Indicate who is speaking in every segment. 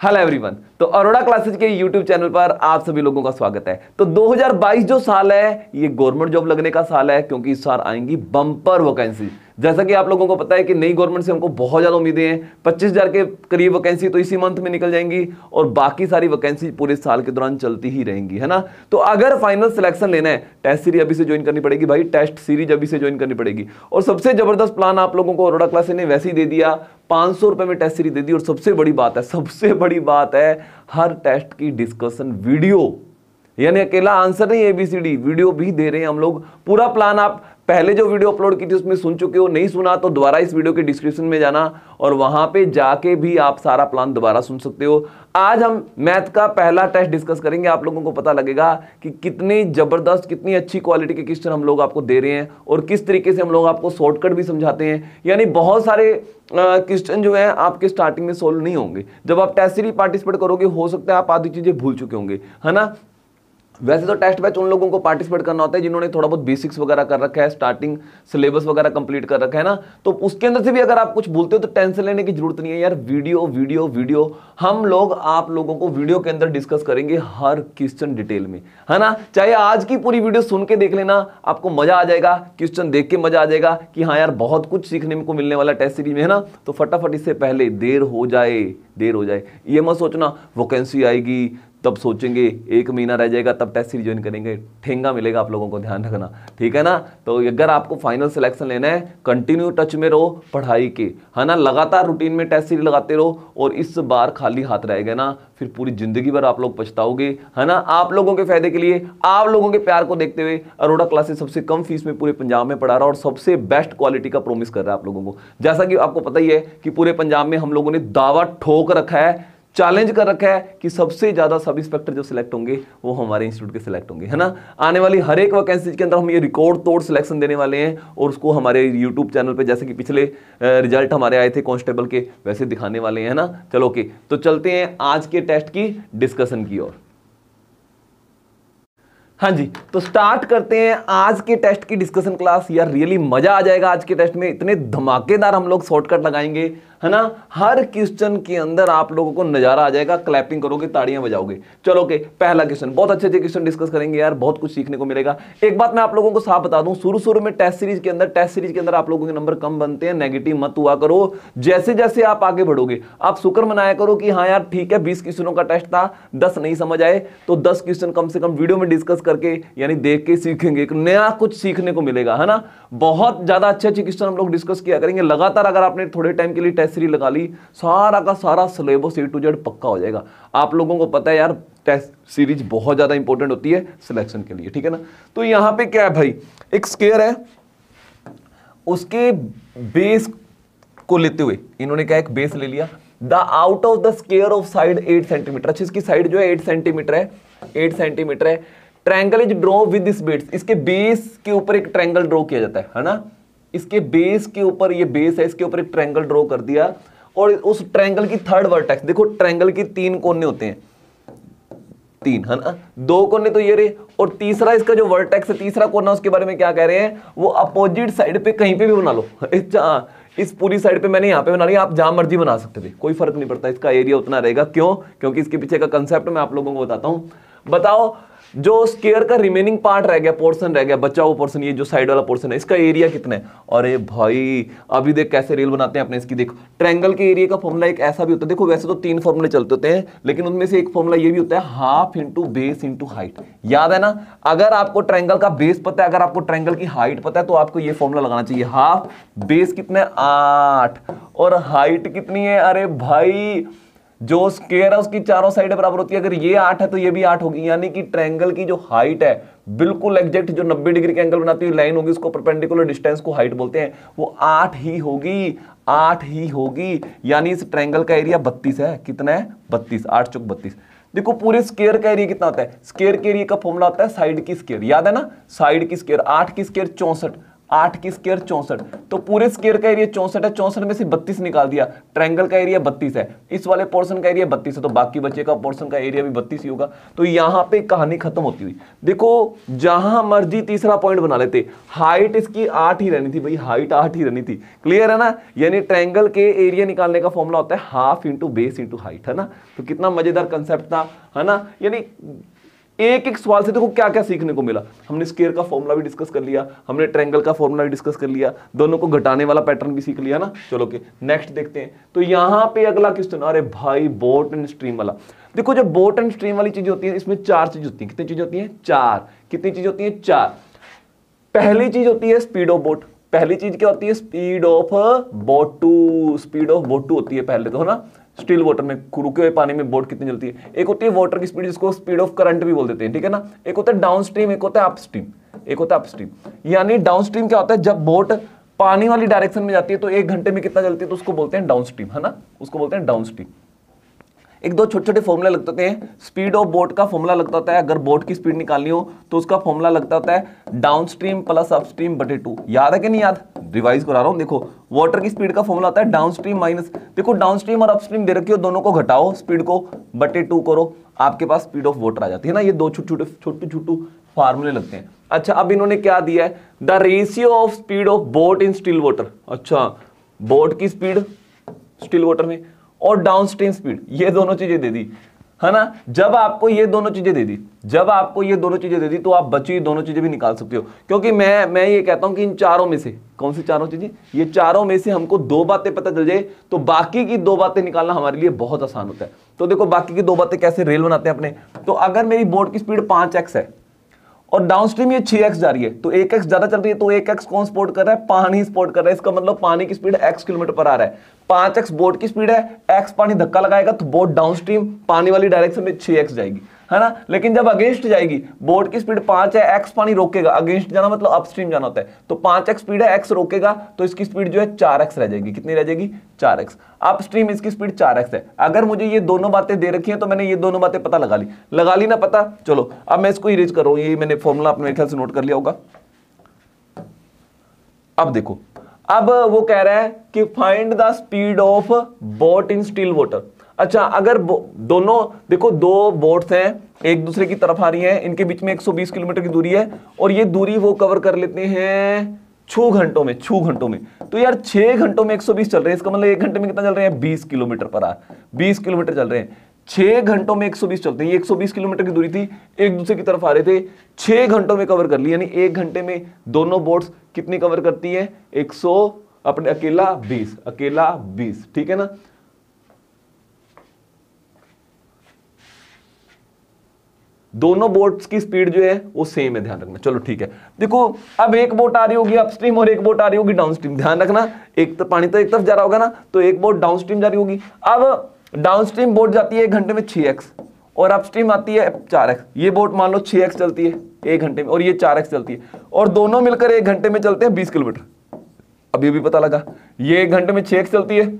Speaker 1: Hello everyone. तो Arora classes के YouTube channel पर आप सभी लोगों का स्वागत है। तो 2022 जो साल है ये गवर्नमेंट जॉब लगने का साल है, क्योंकि इस साल आएंगी बम्पर वैकेंसी। जैसा कि आप लोगों को पता है कि नई गवर्नमेंट से हमको बहुत ज्यादा उम्मीदें हैं। 25,000 के करीब वैकेंसी तो इसी मंथ में निकल जाएंगी और बाकी सारी वैकेंसी पूरे साल के दौरान चलती ही रहेंगी, है ना। तो अगर फाइनल सिलेक्शन लेना है, टेस्ट सीरीज अभी से ज्वाइन करनी पड़ेगी भाई, टेस्ट सीरीज अभी से ज्वाइन करनी पड़ेगी। और सबसे जबरदस्त प्लान आप लोगों को अरोड़ा क्लासेज ने वैसे ही दे दिया, 500 रुपए में टेस्ट सीरीज दे दी। और सबसे बड़ी बात है हर टेस्ट की डिस्कशन वीडियो, यानी अकेला आंसर नहीं एबीसीडी, वीडियो भी दे रहे हैं हम लोग। पूरा प्लान आप पहले जो वीडियो अपलोड की थी उसमें सुन चुके हो, नहीं सुना तो दोबारा इस वीडियो के डिस्क्रिप्शन में जाना और वहां पे जाके भी आप सारा प्लान दोबारा सुन सकते हो। आज हम मैथ का पहला टेस्ट डिस्कस करेंगे। आप लोगों को पता लगेगा कि कितनी जबरदस्त, कितनी अच्छी क्वालिटी के क्वेश्चन हम लोग आपको दे रहे हैं और किस तरीके से हम लोग आपको शॉर्टकट भी समझाते हैं। यानी बहुत सारे क्वेश्चन जो है आपके स्टार्टिंग में सोल्व नहीं होंगे। जब आप टेस्ट सीरीज पार्टिसिपेट करोगे हो सकता है आप आधी चीजें भूल चुके होंगे, है ना। वैसे तो टेस्ट बैच उन लोगों को पार्टिसिपेट करना होता है जिन्होंने थोड़ा बहुत बेसिक्स वगैरह कर रखा है, स्टार्टिंग सिलेबस वगैरह कंप्लीट कर रखा है ना। तो उसके अंदर से भी अगर आप कुछ भूलते हो तो टेंशन लेने की जरूरत नहीं है यार। वीडियो हम लोग आप लोगों को वीडियो के अंदर डिस्कस करेंगे हर क्वेश्चन डिटेल में, है ना। चाहे आज की पूरी वीडियो सुन के देख लेना, आपको मजा आ जाएगा, क्वेश्चन देख के मजा आ जाएगा कि हाँ यार बहुत कुछ सीखने को मिलने वाला टेस्ट सीरीज में, है ना। तो फटाफट इससे पहले देर हो जाए ये मत सोचना वैकेंसी आएगी तब सोचेंगे, 1 महीना रह जाएगा तब टेस्ट सीरीज ज्वाइन करेंगे, ठेंगा मिलेगा आप लोगों को, ध्यान रखना, ठीक है ना। तो अगर आपको फाइनल सिलेक्शन लेना है, कंटिन्यू टच में रहो पढ़ाई के, है ना। लगातार रूटीन में टेस्ट सीरीज लगाते रहो और इस बार खाली हाथ रहेगा ना फिर पूरी जिंदगी भर आप लोग पछताओगे, है ना। आप लोगों के फायदे के लिए, आप लोगों के प्यार को देखते हुए अरोड़ा क्लासेस सबसे कम फीस में पूरे पंजाब में पढ़ा रहा और सबसे बेस्ट क्वालिटी का प्रॉमिस कर रहा है आप लोगों को। जैसा कि आपको पता ही है कि पूरे पंजाब में हम लोगों ने दावा ठोक रखा है, चैलेंज कर रखा है कि सबसे ज्यादा सब इंस्पेक्टर जो सिलेक्ट होंगे वो हमारे इंस्टीट्यूट के सिलेक्ट होंगे, है ना। आने वाली हर एक वैकेंसी के अंदर हम ये रिकॉर्ड तोड़ सिलेक्शन देने वाले हैं और उसको हमारे यूट्यूब चैनल पे जैसे कि पिछले रिजल्ट हमारे आए थे कांस्टेबल के वैसे दिखाने वाले हैं ना। चलो ओके, तो चलते हैं आज के टेस्ट की डिस्कशन की ओर। हाँ जी, तो स्टार्ट करते हैं आज के टेस्ट की डिस्कशन क्लास। यार रियली मजा आ जाएगा आज के टेस्ट में, इतने धमाकेदार हम लोग शॉर्टकट लगाएंगे, है ना। हर क्वेश्चन के अंदर आप लोगों को नजारा आ जाएगा, क्लैपिंग करोगे, ताड़ियां बजाओगे। चलो ओके, पहला क्वेश्चन, बहुत अच्छे क्वेश्चन डिस्कस करेंगे यार, बहुत कुछ सीखने को मिलेगा। एक बात मैं आप लोगों को साफ बता दूं, शुरू में टेस्ट सीरीज के अंदर आप लोगों के नंबर कम बनते हैं, नेगेटिव मत हुआ करो। जैसे जैसे आप आगे बढ़ोगे आप शुक्र मनाया करो कि हाँ यार ठीक है 20 क्वेश्चनों का टेस्ट था, 10 नहीं समझ आए तो 10 क्वेश्चन कम से कम वीडियो में डिस्कस करके यानी देख के सीखेंगे, एक नया कुछ सीखने को मिलेगा, है ना। बहुत ज्यादा अच्छे क्वेश्चन हम लोग डिस्कस किया करेंगे लगातार। अगर आपने थोड़े टाइम के लिए टेस्ट सीरीज लगा ली, सारा का सारा सिलेबस A to Z पक्का हो जाएगा। आप लोगों को पता है यार टेस्ट सीरीज बहुत ज्यादा इंपॉर्टेंट होती है सिलेक्शन के लिए, ठीक है ना। तो यहां पे क्या है भाई, एक स्क्वायर है, उसके बेस को लेते हुए इन्होंने क्या एक बेस ले लिया। The out of the square of side 8 centimetre, अच्छा इसकी साइड जो है 8 सेंटीमीटर है, 8 सेंटीमीटर है। Triangle is draw with this base, इसके बेस के ऊपर एक ट्रायंगल ड्रॉ किया जाता है ना। इसके बेस के ऊपर, ये बेस है, इसके ऊपर एक ट्रायंगल ड्रॉ कर दिया और उस ट्रायंगल की थर्ड वर्टेक्स, देखो ट्रायंगल की 3 कोने होते हैं, 3 है ना, 2 कोने तो ये रहे और तीसरा इसका जो वर्टेक्स है, तीसरा कोना, उसके बारे में क्या कह रहे हैं, वो अपोजिट साइड पे कहीं पे भी बना लो। इस पूरी साइड पे मैंने यहां पे बना लिया, आप जहां मर्जी बना सकते थे, कोई फर्क नहीं पड़ता, इसका एरिया उतना रहेगा। क्यों? क्योंकि इसके पीछे का कंसेप्ट मैं आप लोगों को बताता हूं। बताओ जो स्क्वायर का रिमेनिंग पार्ट रह गया, पोर्शन रह गया, बचा हुआ पोर्शन, ये जो साइड वाला पोर्शन है, इसका एरिया कितना है। अरे भाई अभी देख कैसे रेल बनाते हैं अपने इसकी, देखो ट्रायंगल के एरिया का फॉर्मूला एक ऐसा भी होता है। देखो वैसे तो 3 फॉर्मूले चलते होते हैं लेकिन उनमें से एक फॉर्मूला ये भी होता है, half into base into height, याद है ना। अगर आपको ट्रायंगल का बेस पता है, अगर आपको ट्रायंगल की हाइट पता है तो आपको ये फॉर्मूला लगाना चाहिए। हाफ, बेस कितना है 8 और हाइट कितनी है, अरे भाई जो स्क्वायर है उसकी चारों साइड बराबर होती है। अगर ये 8 है तो ये भी 8 होगी, यानी कि ट्रायंगल की जो हाइट है बिल्कुल एग्जैक्ट, जो 90 डिग्री के एंगल बनाती हुई लाइन होगी उसको परपेंडिकुलर डिस्टेंस को हाइट बोलते हैं, वो 8 ही होगी, 8 ही होगी। यानी इस ट्रायंगल का एरिया 32 है। कितना है? 32, 8 चौक 32। देखो पूरे स्क्वायर का एरिया कितना होता है, स्क्वायर के एरिया का फॉर्मूला होता है साइड की स्क्वायर, याद है ना, साइड की स्क्वायर, 8 की स्क्वायर 64, 8 की स्क्वायर 64, तो पूरे स्क्वायर का एरिया 64 है, 64 में से 32 निकाल दिया, ट्रायंगल का एरिया 32 है, इस वाले पोर्शन का एरिया 32 है, तो बाकी बचे का पोर्शन का एरिया भी 32 ही होगा। तो यहां पे कहानी खत्म होती हुई। देखो जहां मर्जी तीसरा पॉइंट बना लेते, हाइट इसकी 8 ही रहनी थी भाई, हाइट 8 ही रहनी थी, क्लियर है ना। यानी ट्रायंगल के एरिया निकालने का फॉर्मूला होता है half into base into height, है ना। तो कितना मजेदार कंसेप्ट था, है ना। यानी एक एक सवाल से देखो क्या क्या सीखने को मिला। हमने स्क्वायर का फॉर्मूला भी डिस्कस कर लिया, हमने ट्रायंगल का फॉर्मूला भी डिस्कस कर लिया, दोनों को घटाने वाला पैटर्न भी सीख लिया ना। चलो के नेक्स्ट देखते हैं। तो यहां पे अगला क्वेश्चन, अरे भाई बोट एंड स्ट्रीम वाला। देखो जब बोट एंड स्ट्रीम वाली चीजें होती है, इसमें 4 चीज होती है। कितनी चीज होती है? 4। कितनी चीज होती है? 4। पहली चीज होती है स्पीड ऑफ बोट। पहली चीज क्या होती है? Speed of boat two, speed of boat two होती है पहले तो, है ना। स्टिल वाटर में, रुके हुए पानी में बोट कितनी चलती है। एक होती है वाटर की स्पीड, जिसको स्पीड ऑफ करंट भी बोल देते हैं, ठीक है ना। एक होता है डाउन स्ट्रीम, एक होता है अपस्ट्रीम, एक होता है अपस्ट्रीम। यानी डाउन स्ट्रीम क्या होता है? जब बोट पानी वाली डायरेक्शन में जाती है तो 1 घंटे में कितना चलती है, तो उसको बोलते हैं डाउन स्ट्रीम, है ना, उसको बोलते हैं डाउन स्ट्रीम। एक दो छोटे छोटे फॉर्मूला लगते होते हैं। स्पीड ऑफ बोट का फॉर्मूला लगता होता है, अगर बोट की स्पीड निकालनी हो तो उसका फॉर्मूला लगता होता है डाउन स्ट्रीम प्लस अपस्ट्रीम बटे 2। याद है कि नहीं याद? रिवाइज करा रहा हूं। देखो वाटर की स्पीड का फॉर्मूला होता है डाउन स्ट्रीम माइनस, देखो डाउन स्ट्रीम और अपस्ट्रीम दे रखी हो, दोनों को घटाओ, स्पीड को बटे 2 करो, आपके पास स्पीड ऑफ वाटर आ जाती है ना। ये दो छोटे छोटे फार्मूले लगते हैं। अच्छा अब इन्होंने क्या दिया है? The ratio of speed of boat in still water. अच्छा बोट की स्पीड स्टिल वाटर में और डाउनस्ट्रीम स्पीड, ये दोनों चीजें दे दी, है ना। जब आपको ये दोनों चीजें दे दी, जब आपको ये दोनों चीजें दे दी, तो आप बची दोनों चीजें भी निकाल सकते हो। क्योंकि मैं ये कहता हूं कि इन चारों में से, कौन सी चारों चीजें? ये चारों में से हमको 2 बातें पता चल जाए तो बाकी की 2 बातें निकालना हमारे लिए बहुत आसान होता है। तो देखो बाकी की 2 बातें कैसे रेल बनाते हैं अपने। तो अगर मेरी बोट की स्पीड 5x है और डाउनस्ट्रीम ये 6x जा रही है, तो 1x ज्यादा चल रही है, तो 1x कौन सपोर्ट कर रहा है? पानी सपोर्ट कर रहा है। इसका मतलब पानी की स्पीड x किलोमीटर पर आ रहा है। 5x बोट की स्पीड है, x पानी धक्का लगाएगा तो बोट डाउनस्ट्रीम पानी वाली डायरेक्शन में 6x जाएगी, है ना। लेकिन जब अगेंस्ट जाएगी, बोट की स्पीड 5 है, x पानी रोकेगा, अगेंस्ट जाना मतलब अपस्ट्रीम जाना होता है, तो 5x स्पीड है, x रोकेगा, तो इसकी स्पीड जो है 4x रह जाएगी। कितनी रह जाएगी? 4x। अपस्ट्रीम इसकी स्पीड 4x है। अगर मुझे ये दोनों बातें दे रखी हैं तो मैंने ये दोनों बातें पता लगा ली ना पता। चलो अब मैं इसको इरेज कर रहा हूं, ये मैंने फॉर्मूला अपने मेरे ख्याल से नोट कर लिया होगा। अब देखो, अब वो कह रहा है कि find the speed of boat in still water. अच्छा अगर दोनों, देखो 2 बोट्स हैं, एक दूसरे की तरफ आ रही हैं, इनके बीच में 120 किलोमीटर की दूरी है और ये दूरी वो कवर कर लेते हैं 6 घंटों में, 6 घंटों में। तो यार 6 घंटों में 120 चल रहे हैं, इसका मतलब 1 घंटे में कितना चल रहे हैं? 20 किलोमीटर पर आवर, 20 किलोमीटर चल रहे हैं। 6 घंटों में 120 चलते हैं। ये 120 किलोमीटर की दूरी थी, एक दूसरे की तरफ आ रहे थे, 6 घंटों में कवर कर ली। यानी 1 घंटे में दोनों बोट्स कितनी कवर करती है? 100 अपने अकेला 20, ठीक है ना। दोनों बोट्स की स्पीड जो है वो सेम है, ध्यान रखना। चलो ठीक है, देखो अब एक बोट आ रही होगी अपस्ट्रीम और एक बोट आ रही होगी डाउनस्ट्रीम। ध्यान रखना, एक तो पानी तो एक तरफ जा रहा होगा ना, तो एक बोट डाउनस्ट्रीम जा रही होगी। अब डाउनस्ट्रीम बोट जाती है 1 घंटे में 6x और अपस्ट्रीम आती है 4x। ये बोट मान लो 6x चलती है 1 घंटे में और ये 4x चलती है, और दोनों मिलकर 1 घंटे में चलते हैं 20 किलोमीटर। अब ये भी पता लगा, ये 1 घंटे में 6x चलती है,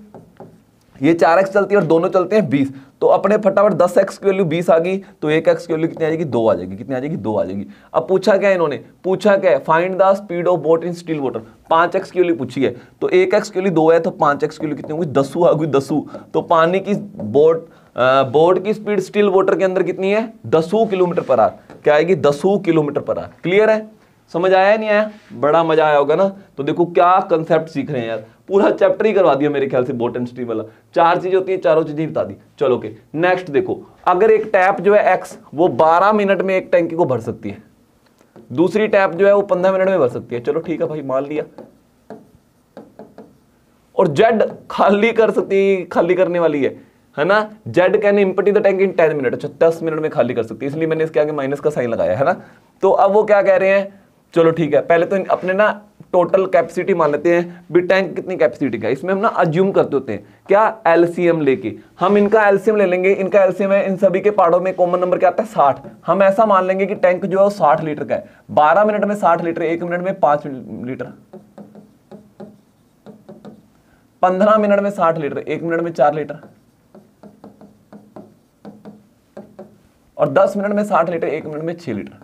Speaker 1: ये 4x चलती है और दोनों चलते हैं 20। तो अपने फटाफट 10x की वैल्यू 20 आ गई, तो 1x की वैल्यू कितनी आ जाएगी? 2 आ जाएगी। कितनी आ जाएगी? 2 आ जाएगी। अब पूछा क्या इन्होंने? पूछा क्या है? Find the speed of boat in still water. 5x की वैल्यू पूछी है, तो 1x की वैल्यू 2 है, तो 5x की वैल्यू कितनी होगी? 10 आ गई, 10। तो पानी की बोट की स्पीड स्टिल वाटर के अंदर कितनी है? 10 किलोमीटर पर आवर। क्या आएगी? 10 किलोमीटर पर आवर। क्लियर है? समझ आया नहीं आया? बड़ा मजा आया होगा ना। तो देखो क्या कंसेप्ट सीख रहे हैं यार, पूरा चैप्टर ही करवा दिया मेरे ख्याल से बोट एंड स्ट्रीम वाला। 4 चीजें होती हैं, चारों चीजें बता दी। चलो ओके नेक्स्ट देखो, अगर एक टैप जो है x वो 12 मिनट में एक टैंकी को भर सकती है, दूसरी टैप जो है वो 15 मिनट में भर सकती है। चलो ठीक है भाई, मान लिया। और जेड खाली कर सकती, खाली करने वाली है ना। Z can empty the tank in 10 minute. अच्छा 10 मिनट में खाली कर सकती है, इसलिए मैंने इसके आगे माइनस का साइन लगाया है ना। तो अब वो क्या कह रहे हैं? चलो ठीक है, पहले तो अपने ना टोटल कैपेसिटी मान लेते हैं भी, टैंक कितनी कैपेसिटी का। इसमें हम ना अज्यूम करते होते हैं क्या? एलसीएम लेके हम इनका एलसीएम ले लेंगे। इनका एलसीएम है, इन सभी के पार्टों में कॉमन नंबर क्या आता है? 60। हम ऐसा मान लेंगे कि टैंक जो है वो 60 लीटर का है। 12 मिनट में 60 लीटर, 1 मिनट में 5 लीटर, 15 मिनट में 60 लीटर, 1 मिनट में 4 लीटर, और 10 मिनट में 60 लीटर, 1 मिनट में 6 लीटर।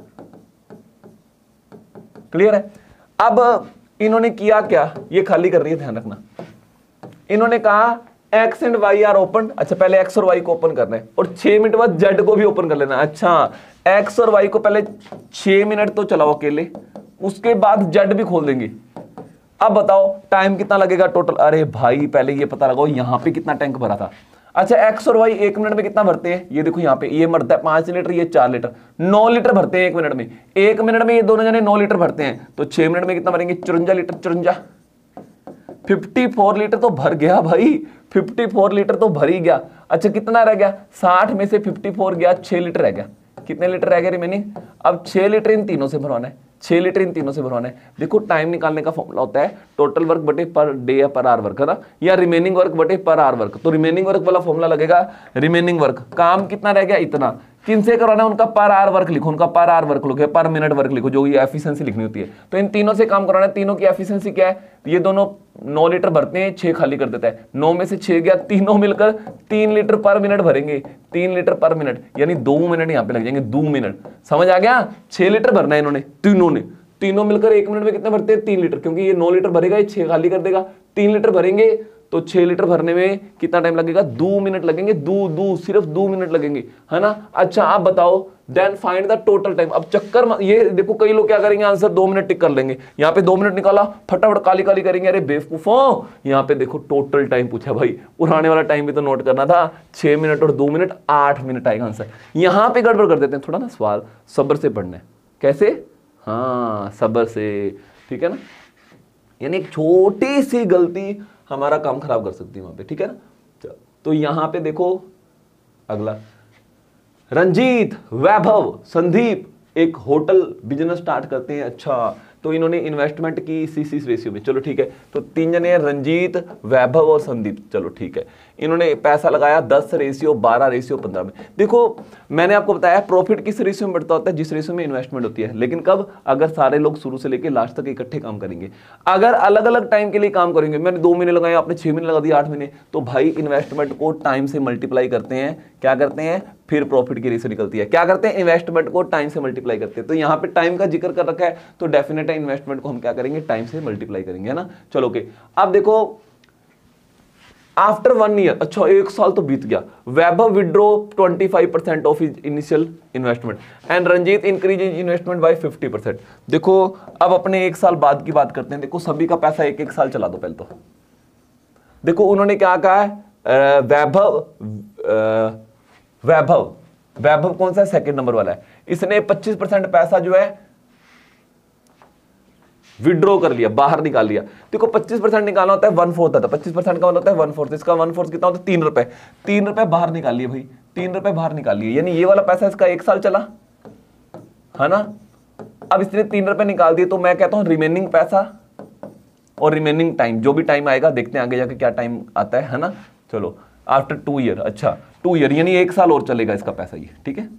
Speaker 1: क्लियर है? अब इन्होंने किया क्या, ये खाली कर रही है, ध्यान रखना। इन्होंने कहा X and Y are open. अच्छा, पहले एक्स और वाई को ओपन करना है और 6 मिनट बाद जेड को भी ओपन कर लेना। अच्छा, एक्स और वाई को पहले 6 मिनट तो चलाओ अकेले, उसके बाद जेड भी खोल देंगे। अब बताओ टाइम कितना लगेगा टोटल। अरे भाई पहले ये पता लगाओ यहां पे कितना टैंक भरा था। अच्छा, एक्स और वाई 1 मिनट में कितना भरते हैं, ये देखो यहाँ पे, ये भरता है 5 लीटर, ये 4 लीटर, 9 लीटर भरते हैं 1 मिनट में। 1 मिनट में ये दोनों जने 9 लीटर भरते हैं, तो 6 मिनट में कितना भरेंगे, 54 लीटर। 54 लीटर तो भर गया भाई, 54 लीटर तो भर ही गया। अच्छा, कितना रह गया, 60 में से 54 गया, 6 लीटर रह गया। कितने लीटर रह गए रिमेनिंग, अब 6 लीटर इन तीनों से भरवाना है, 6 लीटर इन तीनों से भरवाना है। देखो टाइम निकालने का फॉर्मूला होता है टोटल वर्क बटे पर डे या पर आवर वर्क, है ना, या रिमेनिंग वर्क बटे पर आवर वर्क। तो रिमेनिंग वर्क वाला फॉर्मूला लगेगा, रिमेनिंग वर्क, काम कितना रह गया इतना, किनसे करवाना है, उनका पर आवर वर्क लिखो, उनका पर आवर वर्क लिखो, पर मिनट वर्क लिखो, जो ये एफिशिएंसी लिखनी होती है। तो इन तीनों से काम कराना है, तीनों की एफिशिएंसी क्या है, ये दोनों 9 लीटर भरते हैं, 6 खाली कर देता है, 9 में से 6 गया, तीनों मिलकर 3 लीटर पर मिनट भरेंगे, 3 लीटर पर मिनट, यानी 2 मिनट यहाँ पे लग जाएंगे, 2 मिनट। समझ आ गया, 6 लीटर भरना है इन्होंने, तीनों मिलकर 1 मिनट में कितना भरते हैं, 3 लीटर, क्योंकि ये 9 लीटर भरेगा, ये 6 खाली कर देगा, 3 लीटर भरेंगे तो 6 लीटर भरने में कितना टाइम लगेगा, 2 मिनट लगेंगे, सिर्फ 2 मिनट लगेंगे, है ना। अच्छा, आप बताओ then find the total time. अब चक्कर ये देखो, कई लोग क्या करेंगे, आंसर 2 मिनट टिक कर लेंगे, यहाँ पे 2 मिनट निकाला, फटाफट काली काली करेंगे, अरे बेवकूफों, यहाँ पे देखो टोटल टाइम पूछा भाई, पुराने वाला टाइम भी तो नोट करना था, 6 मिनट और 2 मिनट, 8 मिनट आएगा आंसर। यहाँ पे गड़बड़ कर देते हैं थोड़ा ना, सवाल सब्र से पढ़ना है। कैसे, हाँ सब्र से, ठीक है ना, यानी एक छोटी सी गलती हमारा काम खराब कर सकती है वहां पे, ठीक है ना। तो यहां पे देखो अगला, रंजीत, वैभव, संदीप एक होटल बिजनेस स्टार्ट करते हैं। अच्छा, तो इन्होंने इन्वेस्टमेंट की इस रेशियो में, चलो ठीक है, तो 3 जने हैं, रंजीत, वैभव और संदीप, चलो ठीक है, इन्होंने पैसा लगाया 10:12:15 में। देखो मैंने आपको बताया प्रॉफिट किस रेशियो में बढ़ता होता है, जिस रेशियो में इन्वेस्टमेंट होती है, लेकिन कब, अगर सारे लोग शुरू से लेकर लास्ट तक इकट्ठे काम करेंगे। अगर अलग अलग टाइम के लिए काम करेंगे, मैंने 2 महीने लगाए, आपने 6 महीने लगा दिया, 8 महीने, तो भाई इन्वेस्टमेंट को टाइम से मल्टीप्लाई करते हैं, क्या करते हैं, फिर प्रॉफिट की रेशियो निकलती है, क्या करते हैं, इन्वेस्टमेंट को टाइम से मल्टीप्लाई करते हैं। तो यहाँ पे टाइम का जिक्र कर रखा है, तो डेफिनेट है इन्वेस्टमेंट को हम क्या करेंगे, टाइम से मल्टीप्लाई करेंगे, है ना। चलो ओके, अब देखो आफ्टर 1 ईयर, अच्छा 1 साल तो बीत गया, Vaibhav withdraw 25% of his initial investment and Ranjit increase investment by 50%। देखो अब अपने 1 साल बाद की बात करते हैं। देखो सभी का पैसा 1-1 साल चला दो पहले तो। देखो उन्होंने क्या कहा है, वैभव कौन सा है, सेकंड नंबर वाला है, इसने 25% पैसा जो है विड्रॉ कर लिया, बाहर निकाल लिया। देखो 25% निकालना होता है 1/4 था, 25% का मतलब होता है 1/4, इसका 1/4 कितना होता है, 3 रुपए। 3 रुपए बाहर निकाल लिए भाई, 3 रुपए बाहर निकाल लिए, यानी ये वाला पैसा इसका 1 साल चला, है ना। अब इसने 3 रुपए निकाल दिए, तो मैं कहता हूं रिमेनिंग पैसा और रिमेनिंग टाइम, जो भी टाइम आएगा देखते हैं आगे जाके क्या टाइम आता है ना। चलो आफ्टर 2 ईयर, अच्छा 2 ईयर यानी 1 साल और चलेगा इसका पैसा ये, ठीक है।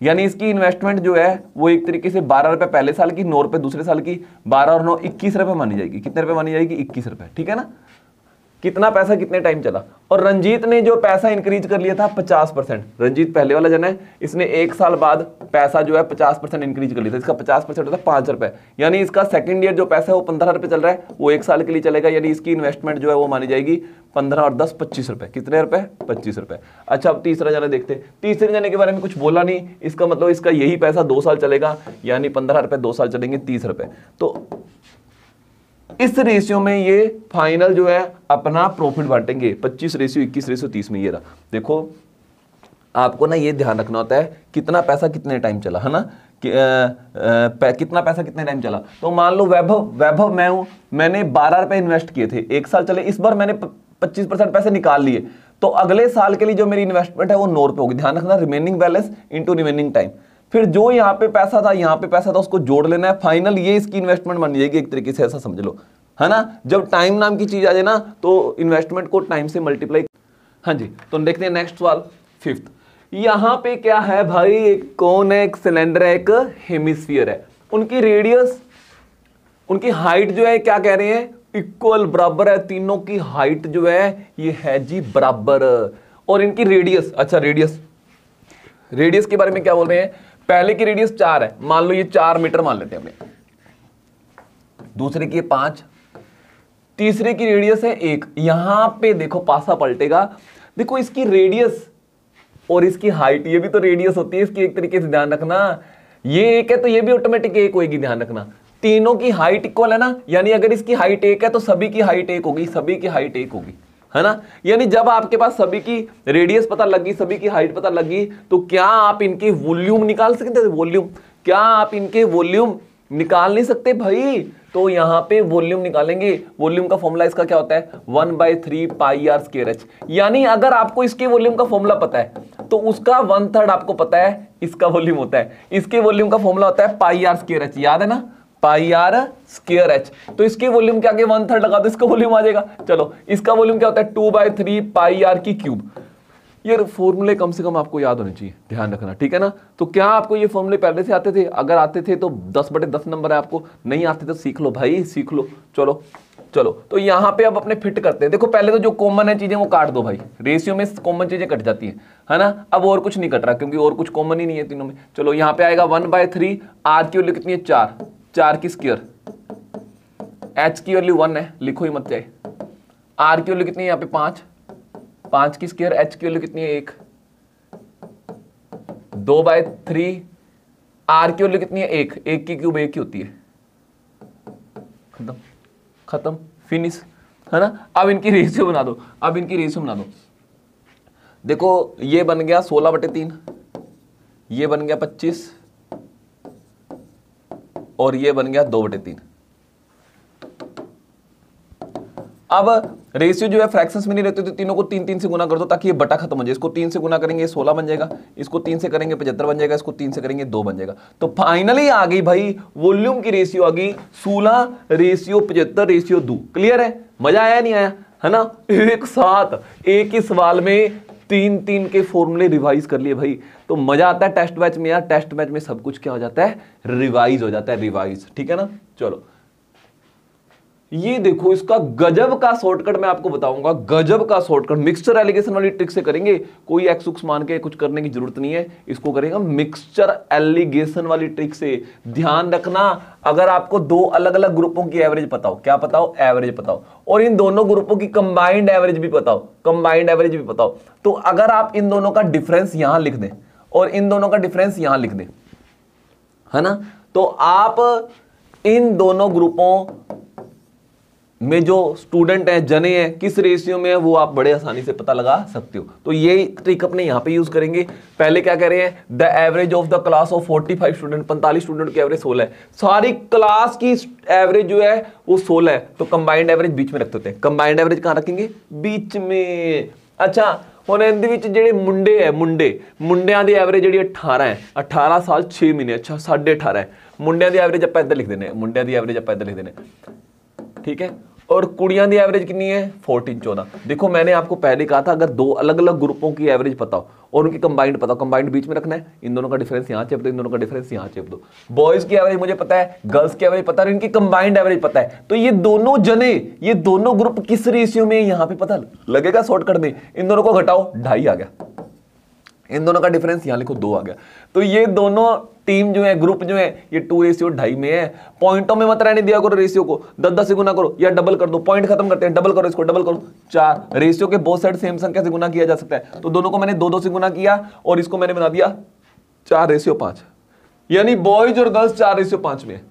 Speaker 1: यानी इसकी इन्वेस्टमेंट जो है वो एक तरीके से 12 रुपए पहले साल की, 9 रुपए दूसरे साल की, 12 और 9 21 रुपए मानी जाएगी। कितने रुपए मानी जाएगी, 21 रुपए, ठीक है ना। कितना पैसा कितने टाइम चला। और रंजीत ने जो पैसा इंक्रीज कर लिया था 50%, रंजीत पहले वाला जन है, इसने 1 साल बाद पैसा जो है 50% इंक्रीज कर लिया था, इसका 50% होता है 5 रुपए, यानी इसका सेकंड ईयर जो पैसा है वो 15 रुपए चल रहा है, वो 1 साल के लिए चलेगा, यानी इसकी इन्वेस्टमेंट जो है वो मानी जाएगी 15 और 10 25 रुपए। कितने रुपए, 25 रुपए। अच्छा अब तीसरा जने देखते हैं, तीसरे जने के बारे में कुछ बोला नहीं, इसका मतलब इसका यही पैसा 2 साल चलेगा, यानी 15 रुपए 2 साल चलेंगे 30 रुपए। तो इस रेशियो में ये फाइनल जो है अपना प्रॉफिट बांटेंगे, 25:21:30 में। ये रहा, देखो आपको ना ये ध्यान रखना होता है कितना पैसा कितने टाइम चला, है ना, कितना पैसा कितने टाइम चला। तो मान लो वैभव मैं हूं, मैंने 12 रुपए इन्वेस्ट किए थे, 1 साल चले, इस बार मैंने 25% पैसे निकाल लिए, तो अगले साल के लिए जो मेरी इन्वेस्टमेंट है वो 9 रुपए होगी। ध्यान रखना, remaining balance into remaining time, फिर जो यहाँ पे पैसा था यहाँ पे पैसा था उसको जोड़ लेना है, फाइनल ये इसकी इन्वेस्टमेंट बन जाएगी एक तरीके से, ऐसा समझ लो, है ना। जब टाइम नाम की चीज आ जाए ना तो इन्वेस्टमेंट को टाइम से मल्टीप्लाई। हाँ जी, तो देखते हैं नेक्स्ट सवाल 5th। यहां पे क्या है भाई, एक कौन है, एक सिलेंडर है, एक हेमिस्फीयर है, उनकी रेडियस, उनकी हाइट जो है क्या कह रहे हैं, इक्वल, बराबर है, तीनों की हाइट जो है ये है जी बराबर, और इनकी रेडियस, अच्छा रेडियस के बारे में क्या बोल रहे हैं, पहले की रेडियस 4 है, मान लो ये 4 मीटर मान लेते हैं अपने, दूसरे की 5, तीसरे की रेडियस है 1। यहां पे देखो पासा पलटेगा। देखो इसकी रेडियस और इसकी हाइट, ये भी तो रेडियस होती है इसकी, एक तरीके से ध्यान रखना। ये 1 है तो ये भी ऑटोमेटिक 1 होगी, ध्यान रखना। तीनों की हाइट इक्वल है ना, यानी अगर इसकी हाइट 1 है तो सभी की हाइट 1 होगी, सभी की हाइट 1 होगी, है ना। यानी जब आपके पास सभी की रेडियस पता लगी, सभी की हाइट पता लगी, तो क्या आप इनके वॉल्यूम निकाल सकते हैं? वॉल्यूम, क्या आप इनके वॉल्यूम निकाल नहीं सकते भाई? तो यहां पे वॉल्यूम निकालेंगे। वॉल्यूम का फॉर्मूला इसका क्या होता है? 1/3 पाई आर स्क्वायर एच। यानी अगर आपको इसके वॉल्यूम का फॉर्मूला पता है तो उसका 1/3 आपको पता है इसका वॉल्यूम होता है। इसके वॉल्यूम का फॉर्मूला होता है पाई आर स्क्वायर एच, याद है ना, पाई आर स्क्वायर एच। तो इसके वॉल्यूम के आगे 1/3 लगा दो, इसका वॉल्यूम आ जाएगा। चलो, इसका वॉल्यूम क्या होता है? 2/3 पाई आर की क्यूब। ये फॉर्मूले कम से कम आपको याद होने चाहिए, ध्यान रखना, ठीक है ना। तो क्या आपको ये फॉर्मूले पहले से आते थे? अगर आते थे तो 10/10 नंबर है आपको, नहीं आते तो सीख लो भाई, सीख लो। चलो चलो, तो यहां पे अब अपने फिट करते हैं। देखो पहले तो जो कॉमन है चीजें वो काट दो भाई, रेशियो में कॉमन चीजें कट जाती है ना। अब और कुछ नहीं कट रहा क्योंकि और कुछ कॉमन ही नहीं है तीनों में। चलो यहाँ पे आएगा 1/3, आर की वैल्यू कितनी है? 4 की स्क्वायर, एच की वैल्यू 1 है, लिखो ही मत जाए। आर की वैल्यू कितनी है यहाँ पे? 5 की स्क्वायर, एच की वैल्यू कितनी है? 1। 2/3, आर की वैल्यू कितनी है? 1 की क्यूब 1 ही होती है। खत्म, फिनिश, है ना। अब इनकी रेशियो बना दो, अब इनकी रेशियो बना दो। देखो ये बन गया 16/3, ये बन गया 25 और ये बन गया 2/3। अब रेशियो जो है फ्रैक्शंस में नहीं रहते तो तीनों को 3 से गुना कर दो ताकि ये बटा खत्म हो जाए। इसको 3 से गुना करेंगे 16 बन जाएगा, इसको 3 से करेंगे 75 बन जाएगा, इसको 3 से करेंगे 2 बन जाएगा। तो फाइनली आ गई भाई वॉल्यूम की रेशियो आ गई 16:75:2। क्लियर है? मजा आया नहीं आया? है ना। एक साथ एक ही सवाल में 3 के फॉर्मूले रिवाइज कर लिए भाई। तो मजा आता है टेस्ट बैच में यार। टेस्ट बैच में सब कुछ क्या हो जाता है? रिवाइज हो जाता है, रिवाइज, ठीक है ना। चलो ये देखो इसका गजब का शॉर्टकट मैं आपको बताऊंगा, गजब का शॉर्टकट। मिक्सचर एलिगेशन वाली ट्रिक से करेंगे, कोई एक्स उक्स मान के कुछ करने की जरूरत नहीं है, इसको करेगा मिक्सचर एलिगेशन वाली ट्रिक से। ध्यान रखना, अगर आपको 2 अलग अलग ग्रुपों की एवरेज पता हो, क्या पता हो? एवरेज पता हो, और इन दोनों ग्रुपों की कंबाइंड एवरेज भी पता हो, कंबाइंड एवरेज भी पता हो, तो अगर आप इन दोनों का डिफरेंस यहां लिख दें और इन दोनों का डिफरेंस यहां लिख दें, है ना, तो आप इन दोनों ग्रुपों में जो स्टूडेंट है, जने हैं, किस रेशियो में है वो आप बड़े आसानी से पता लगा सकते हो। तो ये ट्रिक अपने यहां पे यूज करेंगे। पहले क्या कह रहे हैं? The average of the class of 45 student, 45 student की एवरेज 16 है। सारी क्लास की एवरेज जो है वो 16 है, तो कंबाइंड एवरेज बीच में रखते होते हैं। कंबाइंड एवरेज कहां रखेंगे? बीच में। अच्छा, ਹੁਣ ਇਹਦੇ ਵਿੱਚ ਜਿਹੜੇ ਮੁੰਡੇ ਹੈ, ਮੁੰਡਿਆਂ ਦੀ ਐਵਰੇਜ ਜਿਹੜੀ 18 ਹੈ, 18 ਸਾਲ 6 ਮਹੀਨੇ, ਅੱਛਾ 18.5 ਹੈ। ਮੁੰਡਿਆਂ ਦੀ ਐਵਰੇਜ ਆਪਾਂ ਇੱਧਰ ਲਿਖ ਦਿੰਦੇ ਹਾਂ, ਮੁੰਡਿਆਂ ਦੀ ਐਵਰੇਜ ਆਪਾਂ ਇੱਧਰ लिख देने, ठीक है। और कुड़ियां दी एवरेज कितनी है? 14-14। देखो मैंने आपको पहले कहा था अगर 2 अलग अलग ग्रुपों की एवरेज पता हो और उनकी कंबाइंड पता हो, कंबाइंड बीच में रखना है, इन दोनों का डिफरेंस यहां चेप दो, इन दोनों का डिफरेंस यहां चेप दो। बॉयज की एवरेज मुझे पता है, गर्ल्स की एवरेज पता है, इनकी कंबाइंड एवरेज पता है, तो ये दोनों जने, ये दोनों ग्रुप किस रेशियो में यहां पे पता लगेगा शॉर्टकट में। इन दोनों को घटाओ, 2.5 आ गया, इन दोनों का डिफरेंस यहां लिखो 2 आ गया। तो ये दोनों टीम जो है, ग्रुप जो है, ये 2:2.5 में है। पॉइंटों में मत रहने दिया करो रेशियो को, 10-10 से गुना करो या डबल कर दो। पॉइंट खत्म करते हैं, डबल करो, इसको डबल करो, 4। रेशियो के बोथ साइड सेम संख्या से गुना किया जा सकता है, तो दोनों को मैंने 2-2 से गुना किया और इसको मैंने बना दिया 4:5। यानी बॉयज और गर्ल्स 4:5 में है,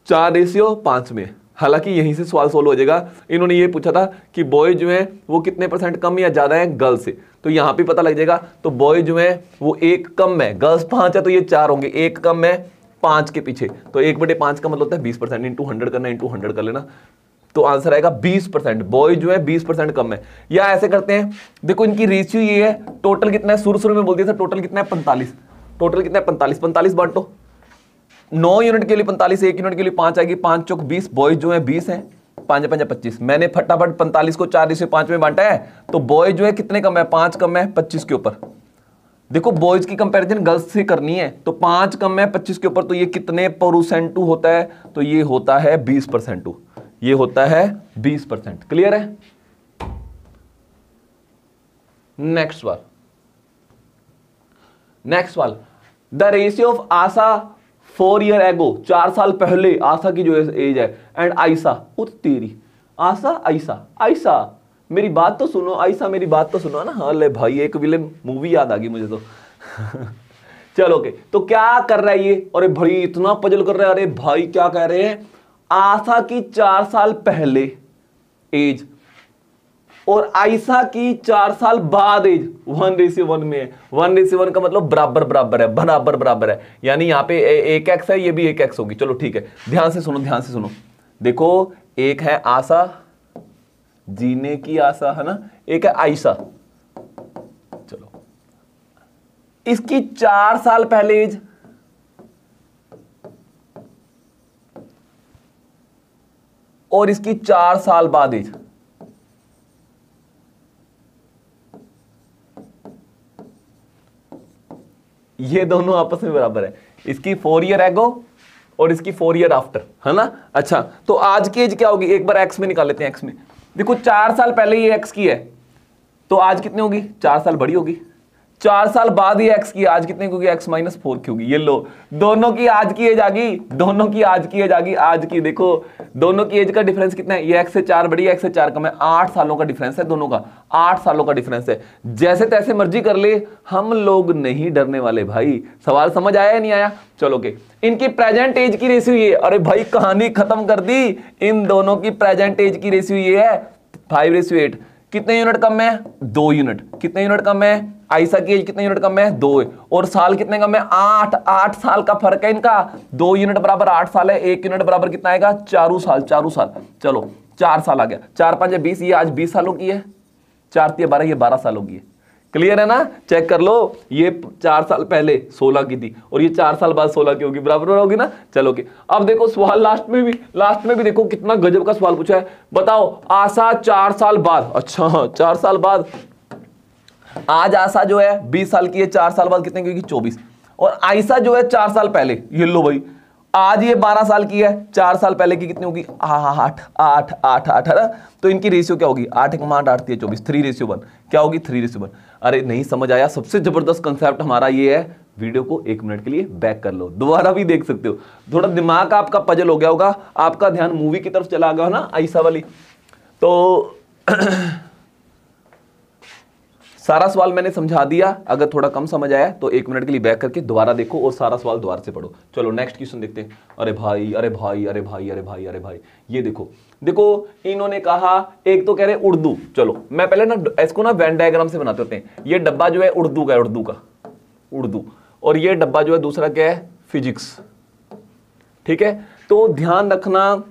Speaker 1: 4:5 में। हालांकि यहीं से सवाल सोल्व हो जाएगा। इन्होंने ये पूछा था कि बॉय जो है वो कितने % कम या ज्यादा है गर्ल्स से, तो यहां पे पता लग जाएगा। तो बॉय जो है वो 1 कम है, गर्ल्स 5 है, तो ये 4 होंगे, 1 कम है 5 के पीछे, तो 1/5 का मतलब होता है 20%। इंटू 100 करना, इंटू 100 कर लेना, तो आंसर आएगा 20%। बॉय जो है 20% कम है। या ऐसे करते हैं, देखो इनकी रेशियो ये है, टोटल कितना है? शुरू में बोल दिया था टोटल कितना है? 45। टोटल कितना है? 45। 45 बांटो, 9 यूनिट के लिए 45, 1 यूनिट के लिए 5 आएगी, 5 चौक 20, बॉयज जो है 20 है, 5 25। मैंने फटाफट 45 को 4:5 में बांटा है, तो बॉय जो है कितने कम है? 5 कम है 25 के ऊपर। देखो बॉयज की कंपैरिजन गर्ल्स से करनी है, तो 5 कम है 25 के ऊपर, तो ये कितने % होता है? तो ये होता है 20%, ये होता है 20%। क्लियर है? नेक्स्ट सवाल, the ratio of Asha 4 year ago, 4 साल पहले आशा की जो एज है, एंड आयशा, तेरी आशा आयशा, आयशा मेरी बात तो सुनो, आयशा मेरी बात तो सुनो ना। हाँ ले भाई, एक विलेन मूवी याद आ गई मुझे तो। चलो ओके, तो क्या कर रहा है ये? अरे भाई इतना पजल कर रहा है। अरे भाई क्या कह रहे हैं, आशा की 4 साल पहले एज और आयशा की 4 साल बाद एज 1:1 में है। 1:1 का मतलब बराबर बराबर है, बराबर बराबर है, यानी यहाँ पे एक एक्स है, ये भी एक एक्स होगी। चलो ठीक है, ध्यान से सुनो, ध्यान से सुनो। देखो एक है आशा, जीने की आशा है ना, एक है आयशा। चलो इसकी 4 साल पहले एज और इसकी 4 साल बाद एज, ये दोनों आपस में बराबर है। इसकी 4 ईयर एगो और इसकी 4 ईयर आफ्टर, है ना। अच्छा तो आज की एज क्या होगी, एक बार एक्स में निकाल लेते हैं। एक्स में देखो 4 साल पहले ये एक्स की है, तो आज कितनी होगी, 4 साल बड़ी होगी। 4 साल बाद ये एक्स की, आज कितने की होगी, x-4 की होगी। ये लो, दोनों की आज की एज आ गई, दोनों की आज की एज आ गई। आज की देखो दोनों की एज का डिफरेंस कितना है, ये x से 4 बड़ी है, x से 4 कम है। 8 सालों का डिफरेंस है दोनों का, 8 सालों का डिफरेंस है। जैसे तैसे मर्जी कर ले, हम लोग नहीं डरने वाले भाई। सवाल समझ आया या नहीं आया? चलो के इनकी प्रेजेंट एज की रेशियो ये, अरे भाई कहानी खत्म कर दी। इन दोनों की प्रेजेंट एज की रेशियो ये है 5:8। कितने यूनिट कम है, 2 यूनिट। कितने यूनिट कम है, आयशा की एज कितने यूनिट कम है, 2 है। और साल कितने कम है, 8 साल का फर्क है इनका। 2 यूनिट बराबर 8 साल है, 1 यूनिट बराबर कितना आएगा, 4 साल। चलो 4 साल आ गया, 4 5 20, ये आज 20 सालों की है, 4 3 12, ये 12 सालों की है। क्लियर है ना? चेक कर लो, ये 4 साल पहले 16 की थी और ये 4 साल बाद 16 की होगी, बराबर होगी ना। चलो के अब देखो सवाल लास्ट में भी देखो कितना गजब का सवाल पूछा है। बताओ आशा 4 साल बाद, अच्छा 4 साल बाद, आज आशा जो है 20 साल की है, 4 साल बाद कितने की होगी, 24। और आयशा जो है 4 साल पहले, ये लो भाई, आज ये 12 साल की है, 4 साल पहले की कितनी होगी, 8 है ना। तो इनकी रेशियो क्या होगी, 8 × 8 8 × 24, 3:1 क्या होगी, 3:1। अरे नहीं समझ आया, सबसे जबरदस्त कंसेप्ट हमारा ये है। वीडियो को 1 मिनट के लिए बैक कर लो, दोबारा भी देख सकते हो। थोड़ा दिमाग आपका पजल हो गया होगा, आपका ध्यान मूवी की तरफ चला गया हो ना, आयशा वाली। तो सारा सवाल मैंने समझा दिया। अगर थोड़ा कम समझ आया तो 1 मिनट के लिए बैक करके दोबारा देखो और सारा सवाल दोबारा से पढ़ो। चलो नेक्स्ट क्वेश्चन देखते हैं। अरे भाई अरे भाई अरे भाई अरे भाई अरे भाई, ये देखो इन्होंने कहा, एक तो कह रहे उर्दू। चलो मैं पहले ना इसको ना वेन डायग्राम से बनाते होते हैं। ये डब्बा जो है उर्दू का है, उर्दू, और ये डब्बा जो है दूसरा क्या है, फिजिक्स। ठीक है, तो ध्यान रखना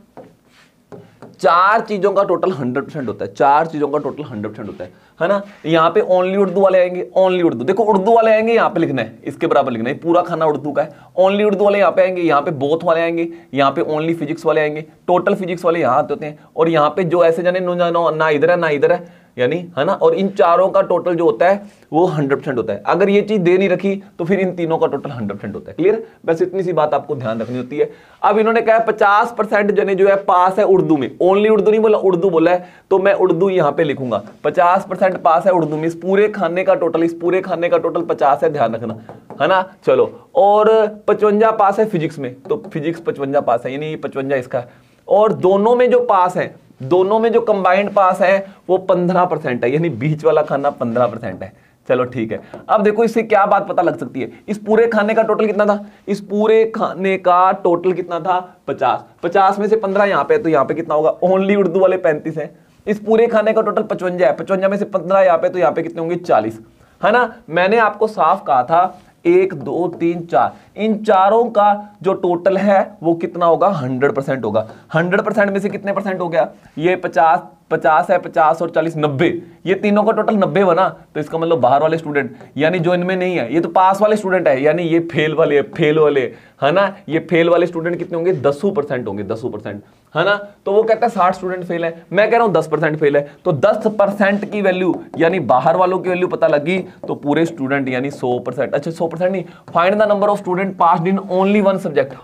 Speaker 1: 4 चीजों का टोटल 100% होता है, 4 चीजों का टोटल 100% होता है ना। यहाँ पे ओनली उर्दू वाले आएंगे, ओनली उर्दू। देखो उर्दू वाले आएंगे, यहाँ पे लिखना है, इसके बराबर लिखना है, पूरा खाना उर्दू का है। ओनली उर्दू वाले यहाँ पे आएंगे, यहाँ पे बोथ वाले आएंगे, यहाँ पे ओनली फिजिक्स वाले आएंगे, टोटल फिजिक्स वाले यहाँ आते होते हैं। और यहाँ पे जो ऐसे जाने ना इधर है ना इधर है, यानी है ना। और इन चारों का टोटल जो होता है वो 100% होता है। अगर ये चीज दे नहीं रखी तो फिर इन तीनों का टोटल 100% होता है। क्लियर? बस इतनी सी बात आपको ध्यान रखनी होती है। अब इन्होंने कहा 50% जने जो है पास है उर्दू में, ओनली उर्दू नहीं बोला, उर्दू बोला है, तो मैं उर्दू यहां पे लिखूंगा। 50% पास है उर्दू में, इस पूरे खाने का टोटल 50 है, ध्यान रखना, है ना। चलो, और 55 पास है फिजिक्स में, तो फिजिक्स 55 पास है, यानी 55 इसका है। और दोनों में जो पास है, दोनों में जो कंबाइंड पास है वो 15% है, यानी बीच वाला खाना 15% है। चलो ठीक है, अब देखो इससे क्या बात पता लग सकती है। इस पूरे खाने का टोटल कितना था, इस पूरे खाने का टोटल कितना था, 50 में से 15 यहाँ पे, तो यहाँ पे कितना होगा, ओनली उर्दू वाले 35 है। इस पूरे खाने का टोटल 55 है, 55 में से 15 यहाँ पे, तो यहाँ पे कितने होंगे, 40, है ना। मैंने आपको साफ कहा था 1 2 3 4, इन चारों का जो टोटल है वो कितना होगा, 100% होगा। 100% में से कितने परसेंट हो गया, ये 50 है, 50 और 40 90, ये तीनों का टोटल 90 बना। तो इसका मतलब बाहर वाले स्टूडेंट, यानी जो इनमें नहीं है, ये तो पास वाले स्टूडेंट है, यानी ये फेल वाले है ना। ये फेल वाले स्टूडेंट कितने होंगे, 10% होंगे, 10%, है ना। तो वो कहता है 60 स्टूडेंट फेल है, मैं कह रहा हूं 10% फेल है। तो 10% की वैल्यू यानी बाहर वालों की वैल्यू पता लगी, तो पूरे स्टूडेंट यानी 100%, अच्छा 100% नहीं, find the number of student passed in only 1 subject.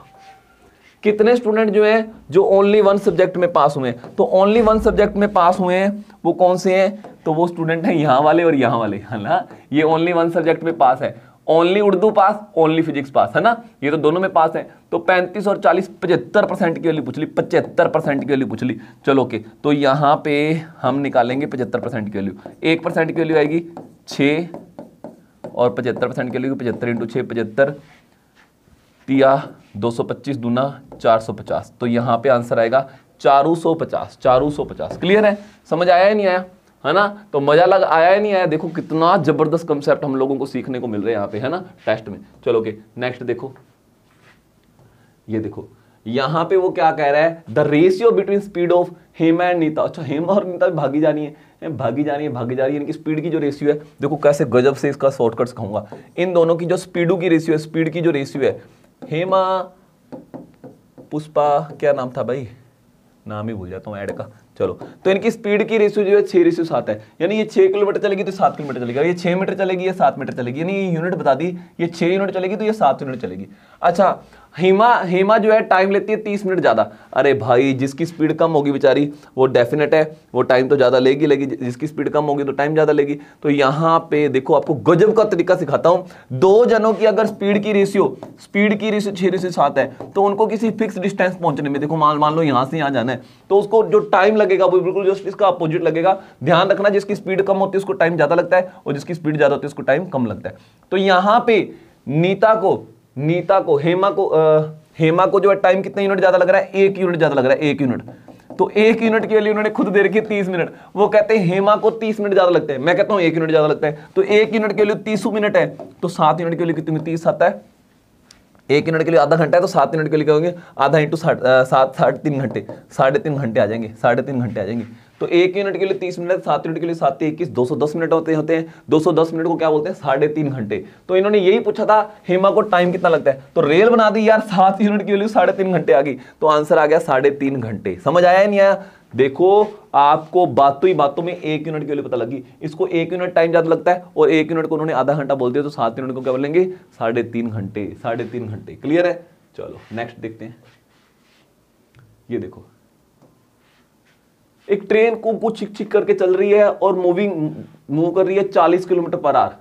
Speaker 1: कितने स्टूडेंट जो है जो ओनली 1 सब्जेक्ट में पास हुए हैं, तो ओनली 1 सब्जेक्ट में पास हुए हैं वो कौन से हैं, तो वो स्टूडेंट हैं यहाँ वाले और यहाँ वाले, है ना। ये ओनली 1 सब्जेक्ट में पास है, ओनली उर्दू पास, ओनली फिजिक्स पास, है ना, ये तो दोनों में पास है। तो 35 और 40 75% की वैल्यू पूछ ली, 75% की वैल्यू पूछ ली। चलो ओके, तो यहाँ पे हम निकालेंगे 75% की वैल्यू। 1% की वैल्यू आएगी 6 और 75% की वैल्यू 75 इंटू 6, 75 तिया 225 दूना 450। तो यहाँ पे आंसर आएगा 450, 450। क्लियर है, समझ आया या नहीं आया, है ना। तो मजा लग आया या नहीं आया, देखो कितना जबरदस्त कंसेप्ट हम लोगों को सीखने को मिल रहे हैं यहाँ पे, है ना, टेस्ट में। चलो ओके, नेक्स्ट देखो, ये देखो यहाँ पे वो क्या कह रहा है, the ratio between speed of Hema and Neeta. अच्छा, हेमा और नीता भागी जानी है, भागी जा रही है, इनकी स्पीड की जो रेशियो है, देखो कैसे गजब से इसका शॉर्टकट सिखाऊंगा। इन दोनों की जो स्पीडों की रेशियो है, स्पीड की जो रेशियो है, हेमा पुष्पा, क्या नाम था भाई, नाम ही भूल जाता हूँ ऐड का। चलो, तो इनकी स्पीड की रेशियो जो है 6:7 है, यानी ये 6 किलोमीटर चलेगी तो 7 किलोमीटर चलेगी, ये 6 मीटर चलेगी, ये 7 मीटर चलेगी, यानी ये यूनिट बता दी, ये 6 यूनिट चलेगी तो ये 7 यूनिट चलेगी। अच्छा, हेमा जो है टाइम लेती है 30 मिनट ज्यादा। अरे भाई, जिसकी स्पीड कम होगी बेचारी, वो डेफिनेट है वो टाइम तो ज्यादा लेगी, जिसकी स्पीड कम होगी तो टाइम ज्यादा लेगी। तो यहाँ पे देखो आपको गजब का तरीका सिखाता हूँ। दो जनों की अगर स्पीड की रेशियो 6:7 है, तो उनको किसी फिक्स डिस्टेंस पहुंचने में, देखो मान लो यहाँ से यहाँ जाना है, तो उसको जो टाइम लगेगा वो बिल्कुल जस्ट इसका अपोजिट लगेगा। ध्यान रखना, जिसकी स्पीड कम होती है उसको टाइम ज्यादा लगता है, और जिसकी स्पीड ज्यादा होती है उसको टाइम कम लगता है। तो यहाँ पे हेमा को जो है टाइम कितना यूनिट ज्यादा लग रहा है, 1 यूनिट ज्यादा लग रहा है, 1 यूनिट। तो 1 यूनिट के लिए उन्होंने खुद दे रखी है 30 मिनट, वो कहते हैं हेमा को 30 मिनट ज्यादा लगते हैं, मैं कहता हूं 1 यूनिट ज्यादा लगता है। तो 1 यूनिट के लिए 30 मिनट है, तो 7 यूनिट के लिए कितनी 30 आता है, 1 यूनिट के लिए आधा घंटा है, तो 7 यूनिट के लिए क्या होंगे, आधा इंटू 7, 3.5 घंटे, 3.5 घंटे आ जाएंगे, 3.5 घंटे आ जाएंगे। तो 1 यूनिट के लिए 30 मिनट, 7 यूनिट के लिए 7 21, 210 मिनट होते हैं। 210 मिनट को क्या बोलते हैं, 3.5 घंटे। तो इन्होंने यही पूछा था हेमा को टाइम कितना लगता है, तो रेल बना दी यार, 7 यूनिट की वैल्यू 3.5 घंटे आ गई, तो आंसर आ गया 3.5 घंटे। समझ आया नहीं आया, देखो आपको बातों में 1 यूनिट की वैल्यू पता लगी। इसको 1 यूनिट टाइम ज्यादा लगता है और 1 यूनिट को उन्होंने आधा घंटा बोल दिया, तो 7 यूनिट को क्या बोलेंगे, 3.5 घंटे, 3.5 घंटे। क्लियर है, चलो नेक्स्ट देखते हैं। ये देखो, एक ट्रेन को कुछ छिक छिक करके चल रही है और मूव कर रही है 40 किलोमीटर पर आवर,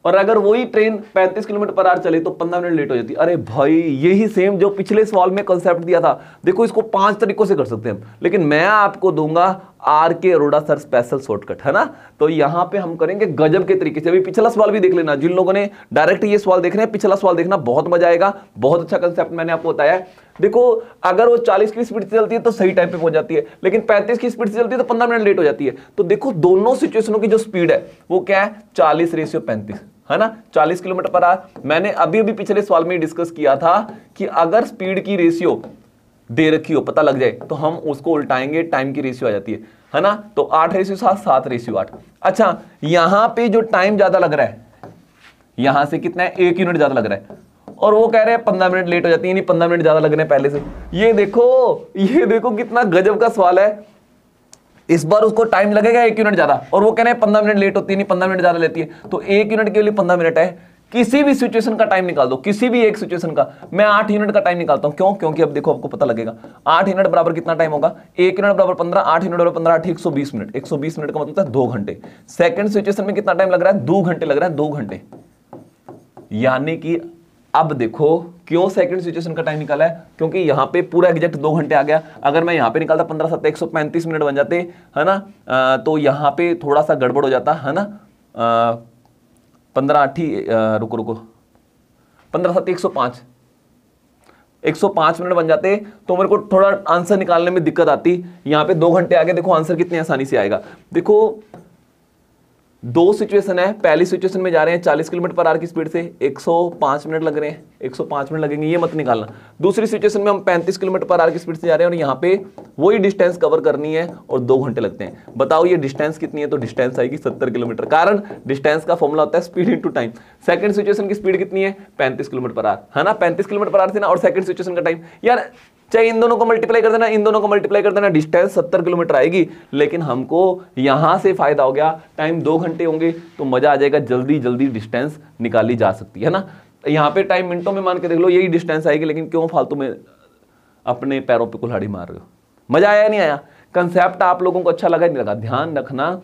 Speaker 1: और अगर वही ट्रेन 35 किलोमीटर पर आवर चले तो 15 मिनट लेट हो जाती है। अरे भाई, यही सेम जो पिछले सवाल में कंसेप्ट दिया था। देखो, इसको 5 तरीकों से कर सकते हैं हम, लेकिन मैं आपको दूंगा R K. Arora sir special shortcut, है ना। तो यहां पे हम करेंगे गजब के तरीके से। अभी पिछला सवाल भी देख लेना, जिन लोगों ने डायरेक्ट ये सवाल देख रहे हैं, पिछला सवाल देखना, बहुत मजा आएगा। बहुत अच्छा कंसेप्ट मैंने आपको बताया है। देखो, अगर वो 40 की स्पीड से चलती है तो सही टाइम पे पहुंच जाती है, लेकिन 35 की स्पीड से चलती है तो 15 मिनट लेट हो जाती है। तो देखो, दोनों सिचुएशनों की जो स्पीड है वो क्या है, 40:35, है ना, 40 किलोमीटर पर आवर। मैंने अभी पिछले सवाल में डिस्कस किया था कि अगर स्पीड की रेशियो दे रखी हो, पता लग जाए, तो हम उसको उल्टाएंगे, टाइम की रेशियो आ जाती है ना। तो 8:7, 7:8। अच्छा, यहां पे जो टाइम ज्यादा लग रहा है, यहां से कितना है, 1 यूनिट ज्यादा लग रहा है, और वो कह रहे हैं 15 मिनट लेट हो जाती है, यानी 15 मिनट ज्यादा लग रहे हैं पहले से। ये देखो कितना गजब का सवाल है। इस बार उसको टाइम लगेगा 1 यूनिट ज्यादा, और वो कह रहे हैं 15 मिनट लेट होती है, नहीं 15 मिनट ज्यादा लेती है। तो 1 यूनिट के लिए 15 मिनट है। किसी भी सिचुएशन का टाइम निकाल दो, किसी भी एक सिचुएशन का। मैं 8 यूनिट का टाइम निकालता हूं, क्यों, क्योंकि अब देखो आपको पता लगेगा 8 यूनिट बराबर कितना टाइम होगा, 1 यूनिट बराबर 15, 8 यूनिट बराबर 15, 8 120 मिनट। 120 मिनट का मतलब है 2 घंटे। सेकंड सिचुएशन में कितना टाइम लग रहा है, 2 घंटे लग रहा है, 2 घंटे। यानी कि अब देखो क्यों सेकंड सिचुएशन का टाइम निकाला है, क्योंकि यहां पे पूरा एग्जैक्ट 2 घंटे आ गया। अगर मैं यहां पे निकालता 15 7 135 मिनट बन जाते, है ना। तो यहां पे थोड़ा सा गड़बड़ हो जाता, है ना। 15 8 रुको 15 7 105 मिनट बन जाते, तो मेरे को थोड़ा आंसर निकालने में दिक्कत आती। यहां पे 2 घंटे आ गए, देखो आंसर कितनी आसानी से आएगा। देखो, 2 सिचुएशन है। पहली सिचुएशन में जा रहे हैं 40 किलोमीटर पर आवर की स्पीड से, 105 मिनट लग रहे हैं, 105 मिनट लगेंगे, ये मत निकालना। दूसरी सिचुएशन में हम 35 किलोमीटर पर आवर की स्पीड से जा रहे हैं, और यहाँ पे वही डिस्टेंस कवर करनी है और 2 घंटे लगते हैं। बताओ ये डिस्टेंस कितनी है, तो डिस्टेंस आएगी 70 किलोमीटर। कारण डिस्टेंस का फॉर्मूला होता है speed into time. Second situation की स्पीड कितनी है, 35 किलोमीटर पर आवर, है ना। 35 किलोमीटर पर आवर थी ना, और सेकंड सिचुएशन का टाइम, यार चाहे इन दोनों को मल्टीप्लाई कर देना, इन दोनों को मल्टीप्लाई कर देना, डिस्टेंस 70 किलोमीटर आएगी। लेकिन हमको यहां से फायदा हो गया, टाइम 2 घंटे होंगे तो मजा आ जाएगा, जल्दी जल्दी डिस्टेंस निकाली जा सकती है ना। यहां पे टाइम मिनटों में मान के देख लो, यही डिस्टेंस आएगी, लेकिन क्यों फालतू में अपने पैरों पे कुल्हाड़ी मार रहे हो। मजा आया नहीं आया, कंसेप्ट आप लोगों को अच्छा लगा नहीं लगा। ध्यान रखना,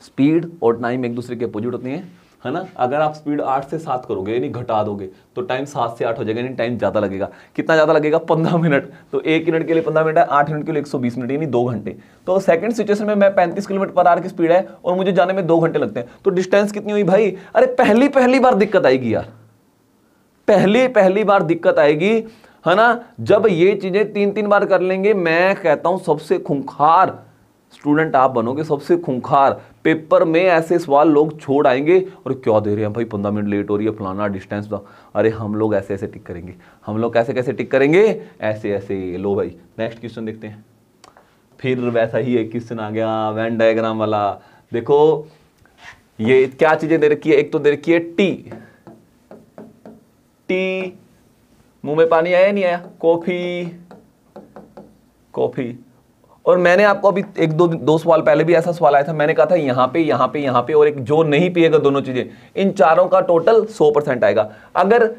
Speaker 1: स्पीड और टाइम एक दूसरे के अपोजिट होती हैं, है ना। अगर आप स्पीड 8 से 7 करोगे यानी घटा दोगे तो टाइम 7 से 8 हो जाएगा, यानी टाइम ज़्यादा लगेगा। कितना ज़्यादा लगेगा? 15 मिनट। तो 1 यूनिट के लिए 15 मिनट है, 8 यूनिट के लिए 120 मिनट यानी 2 घंटे। तो सेकंड सिचुएशन में मैं 35 किलोमीटर पर आवर की स्पीड है और मुझे जाने में 2 घंटे लगते हैं, तो डिस्टेंस कितनी हुई भाई? अरे पहली बार दिक्कत आएगी यार, पहली बार दिक्कत आएगी, है ना। जब ये चीजें 3 बार कर लेंगे, मैं कहता हूं सबसे खूंखार स्टूडेंट आप बनोगे, सबसे खूंखार। पेपर में ऐसे सवाल लोग छोड़ आएंगे और क्या दे रहे हैं भाई, 15 मिनट लेट हो रही है, फलाना डिस्टेंस था। अरे हम लोग ऐसे ऐसे टिक करेंगे, हम लोग कैसे टिक करेंगे, ऐसे ऐसे। लो भाई नेक्स्ट क्वेश्चन देखते हैं। फिर वैसा ही एक क्वेश्चन आ गया वेन डायग्राम वाला। देखो ये क्या चीजें दे रखी है, एक तो दे रखी है टी, मुंह में पानी आया नहीं आया, कॉफी। और मैंने आपको अभी एक दो सवाल पहले भी ऐसा सवाल आया था, मैंने कहा था यहाँ पे और एक जो नहीं पिएगा, दोनों चीजें, इन चारों का टोटल 100% आएगा। अगर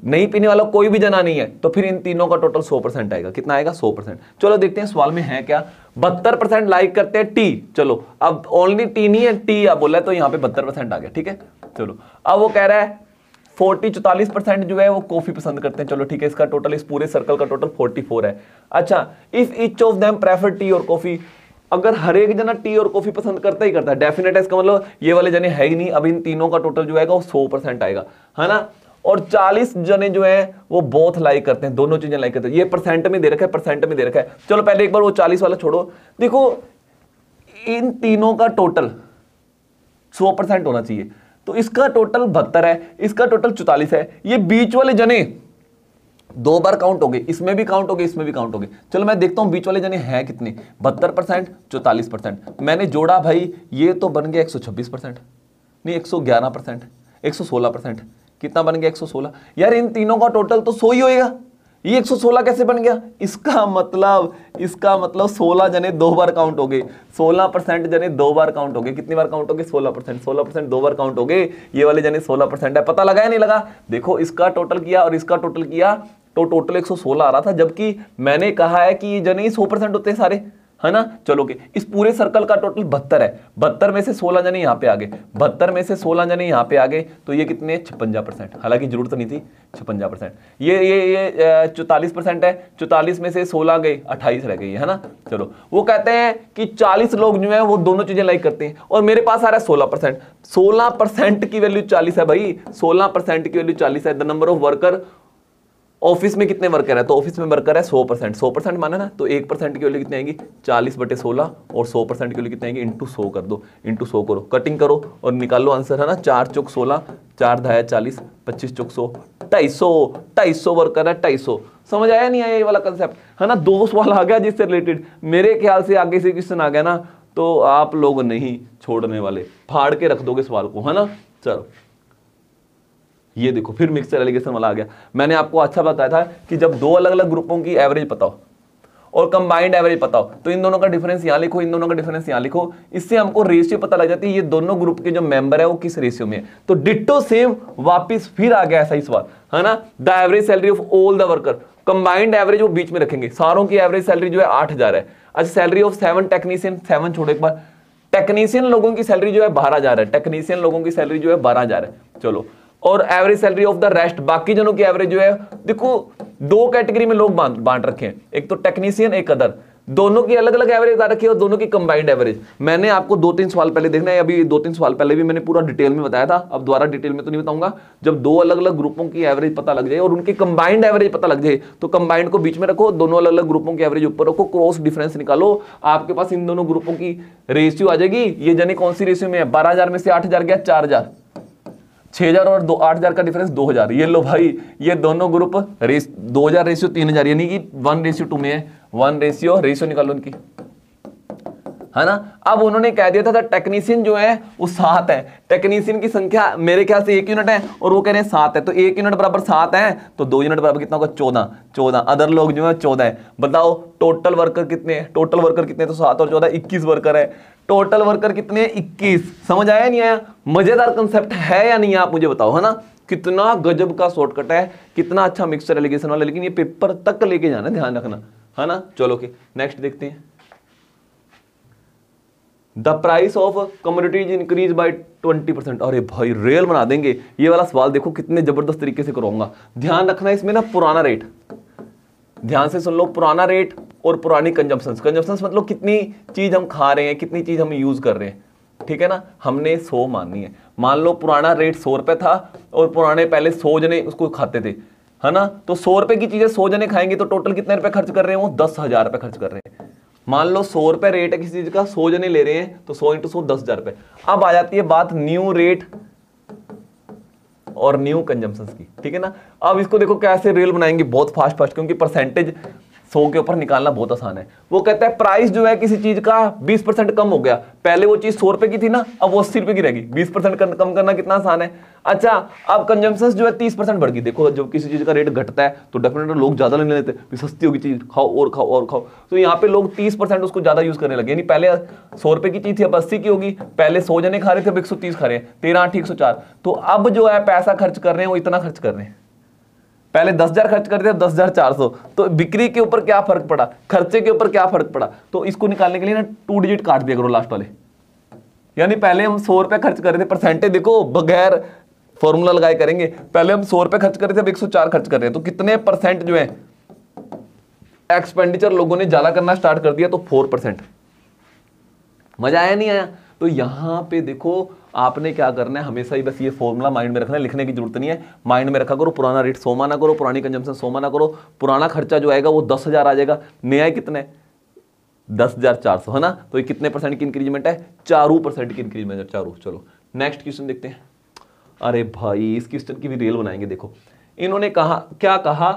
Speaker 1: नहीं पीने वाला कोई भी जना नहीं है तो फिर इन तीनों का टोटल 100% आएगा। कितना आएगा? 100%। चलो देखते हैं सवाल में है क्या। 72% लाइक करते हैं टी। चलो अब ओनली टी नहीं है, टी आप बोला है तो यहाँ पे 72% आ गया, ठीक है। चलो अब वो कह रहा है 44% जो है वो कॉफी पसंद करते हैं। चलो ठीक है, इसका टोटल, इस पूरे सर्कल का टोटल 44 है। अच्छा, if each of them prefer tea और कॉफी, अगर हर एक जना टी और कॉफी पसंद करता ही करता है, डेफिनेट है, इसका मतलब ये वाले जने है ही नहीं। अब इन तीनों का टोटल जो है वो 100% आएगा, है ना। और 40 जने जो है वो बोथ लाइक करते हैं, दोनों चीजें लाइक करते हैं। ये परसेंट में दे रखा है, परसेंट में दे रखा है। चलो पहले एक बार वो 40 वाला छोड़ो, देखो इन तीनों का टोटल 100% होना चाहिए, तो इसका टोटल 72 है, इसका टोटल 44 है। ये बीच वाले जने 2 बार काउंट हो गए, इसमें भी काउंट हो गए, इसमें भी काउंट हो गए। चलो मैं देखता हूं बीच वाले जने हैं कितने। 72%, 44%, मैंने जोड़ा भाई, ये तो बन गया 126%, नहीं 111%, 116%। कितना बन गया? 116। यार इन तीनों का टोटल तो 100 ही होएगा, ये 116 कैसे बन गया? इसका मतलब 16 जने 2 बार काउंट हो गए, 16% जने 2 बार काउंट हो गए। कितनी बार काउंट हो गए? 16% 2 बार काउंट हो गए। ये वाले जने 16% है। पता लगा या नहीं लगा? देखो इसका टोटल किया और इसका टोटल किया तो टोटल 116 आ रहा था, जबकि मैंने कहा है कि ये जने 100% होते हैं सारे, है ना। चलो के इस पूरे सर्कल का टोटल 72 है। 72 में से 16 जने यहाँ पे आ गए, 72 में से 16 जने यहाँ पे आ गए, तो ये कितने? 56%। हालांकि जरूरत नहीं थी, 56%। ये 44% है, 44 में से 16 गए, 28 रह गई, है ना। चलो वो कहते हैं कि 40 लोग जो है वो दोनों चीजें लाइक करते हैं, और मेरे पास आ रहा है 16%। 16% की वैल्यू 40 है भाई, 16% की वैल्यू 40 है। The number of worker, office में कितने वर्कर है? तो ऑफिस में वर्कर है 100%, 100% माना ना, तो 1% की वैल्यू कितनी आएगी? 40/16, और 100% की वैल्यू कितनी आएगी? इंटू 100 कर दो, इंटू 100 करो, कटिंग करो और निकालो आंसर, है ना। 4 चौक 16, 4 धाया 40, 25 चौक 100, 250 वर्कर है, 250। समझ आया नहीं आया ये वाला कंसेप्ट, है ना। 2 सवाल आ गया जिससे रिलेटेड। मेरे ख्याल से आगे से क्वेश्चन आ गया ना तो आप लोग नहीं छोड़ने वाले, फाड़ के रख दोगे सवाल को, है ना। चलो ये देखो फिर मिक्सचर एलिगेशन वाला आ गया। मैंने आपको अच्छा बताया था कि जब 2 अलग अलग ग्रुपों की एवरेज पता हो और कंबाइंड एवरेज पता हो, तो इन दोनों का डिफरेंस यहां लिखो, इन दोनों का डिफरेंस यहां लिखो। इससे हमको रेशियो पता लग जाती है ये दोनों ग्रुप के जो मेंबर है वो किस रेशियो में है। तो डिट्टो सेम वापिस फिर आ गया ऐसा ही सवाल, है ना। The average salary of all the worker, combined average वो बीच में रखेंगे, सारों की एवरेज सैलरी जो है 8000 है। अच्छा, सैलरी ऑफ 7 टेक्नीशियन, 7 छोड़ो एक बार, टेक्नीशियन लोगों की सैलरी जो है 12000 है, टेक्नीशियन लोगों की सैलरी जो है 12000 है। चलो, और average salary of the rest, बाकी जनों की एवरेज जो है, देखो 2 कैटेगरी में लोग बांट रखे हैं, एक तो टेक्नीशियन, एक अदर, दोनों की अलग अलग एवरेज बता रखी है और दोनों की कंबाइंड एवरेज। मैंने आपको 2-3 सवाल पहले देखना है, अभी 2-3 सवाल पहले भी मैंने पूरा डिटेल में बताया था, अब दोबारा डिटेल में तो नहीं बताऊंगा। जब 2 अलग अलग ग्रुपों की एवरेज पता लग जाए और उनकी कंबाइंड एवरेज पता लग जाए, तो कंबाइंड को बीच में रखो, दोनों अलग अलग ग्रुपों की एवरेज ऊपर रखो, क्रॉस डिफरेंस निकालो, आपके पास इन दोनों ग्रुपों की रेशियो आ जाएगी। ये जने कौन सी रेशियो में है? 12000 में से 8000 गया, 4000, 6000 और 8000 का डिफरेंस 2000। ये लो भाई, ये दोनों ग्रुप 2000 रेशियो 3000, यानी कि 1:2 में है, 1 रेशियो निकालो उनकी, है ना। अब उन्होंने कह दिया था टेक्नीशियन जो है वो 7 है, टेक्नीशियन की संख्या मेरे ख्याल से 1 यूनिट है और वो कह रहे हैं 7 है, तो 1 यूनिट बराबर 7 है, तो 2 यूनिट बराबर कितना होगा? 14। अदर लोग जो है 14 है। बताओ टोटल वर्कर कितने हैं? टोटल वर्कर कितने? तो 7 और 14 21 वर्कर है। टोटल वर्कर कितने? 21। समझ आया नहीं आया? मजेदार कंसेप्ट है या नहीं, आप मुझे बताओ, है ना। कितना गजब का शॉर्टकट है, कितना अच्छा मिक्सचर एलिगेशन वाला, लेकिन ये पेपर तक लेके जाना, ध्यान रखना, है ना। चलो नेक्स्ट देखते हैं। The price of commodities increase by 20%। अरे भाई रेल बना देंगे। ये वाला सवाल देखो कितने जबरदस्त तरीके से करूंगा। ध्यान रखना इसमें ना पुराना रेट, ध्यान से सुन लो, पुराना रेट और पुरानी कंजम्पशंस। कंजम्पशंस मतलब कितनी चीज हम खा रहे हैं, कितनी चीज हम यूज कर रहे हैं, ठीक है ना। हमने 100 माननी है। मान लो पुराना रेट 100 रुपए था और पुराने पहले 100 जने उसको खाते थे, है ना। तो 100 रुपए की चीजें 100 जने खाएंगे तो टोटल कितने रुपए खर्च कर रहे हैं वो 10,000 रुपए खर्च कर रहे हैं। मान लो 100 रुपए रेट है किसी चीज का, 100 जने ले रहे हैं तो 100 × 100 10,000 रुपए। अब आ जाती है बात न्यू रेट और न्यू कंजम्पशंस की, ठीक है ना। अब इसको देखो कैसे रेल बनाएंगे, बहुत फास्ट, क्योंकि परसेंटेज 100 के ऊपर निकालना बहुत आसान है। वो कहता है प्राइस जो है किसी चीज का 20% कम हो गया। पहले वो चीज 100 रुपए की थी ना, अब वो 80 रुपए की रहेगी। 20% कम करना कितना आसान है। अच्छा, अब कंजम्पशंस जो है 30% बढ़ गई। देखो जब किसी चीज का रेट घटता है तो डेफिनेटली लोग ज्यादा लेने लेते हैं, सस्ती होगी चीज, खाओ और खाओ और खाओ। तो यहाँ पे लोग 30% उसको ज्यादा यूज करने लगे। यानी पहले 100 रुपए की चीज थी, अब 80 की होगी। पहले 100 जने खा रहे थे, अब 130 खा रहे हैं। 13 8 104। तो अब जो है पैसा खर्च कर रहे हैं वो इतना खर्च कर रहे हैं। पहले 10,000 खर्च करते थे, 10,400। तो बिक्री के ऊपर क्या फर्क पड़ा, खर्चे के ऊपर क्या फर्क पड़ा। तो इसको निकालने के लिए ना 2 डिजिट काट दिया करो लास्ट वाले। यानी पहले हम 100 रुपए खर्च कर रहे थे, परसेंटेज देखो बगैर फॉर्मूला लगाए करेंगे। पहले हम 100 रुपए खर्च कर रहे थे, अब 104 खर्च कर रहे हैं। तो कितने परसेंट जो है एक्सपेंडिचर लोगों ने ज्यादा करना स्टार्ट कर दिया, तो 4%। मजा आया नहीं आया। तो यहां पे देखो आपने क्या करना है, हमेशा ही बस ये फॉर्मूला माइंड में रखना है, लिखने की जरूरत नहीं है। माइंड में रखा करो, पुराना रेट 100 माना करो, पुरानी कंजम्पशन 100 माना करो। पुराना खर्चा जो आएगा वो 10,000 आ जाएगा, नया कितने 10,400, है ना। तो ये कितने परसेंट की इंक्रीजमेंट है, 4% की इंक्रीजमेंट है, 4। चलो नेक्स्ट क्वेश्चन देखते हैं। अरे भाई इस क्वेश्चन की भी रेल बनाएंगे। देखो इन्होंने कहा, क्या कहा,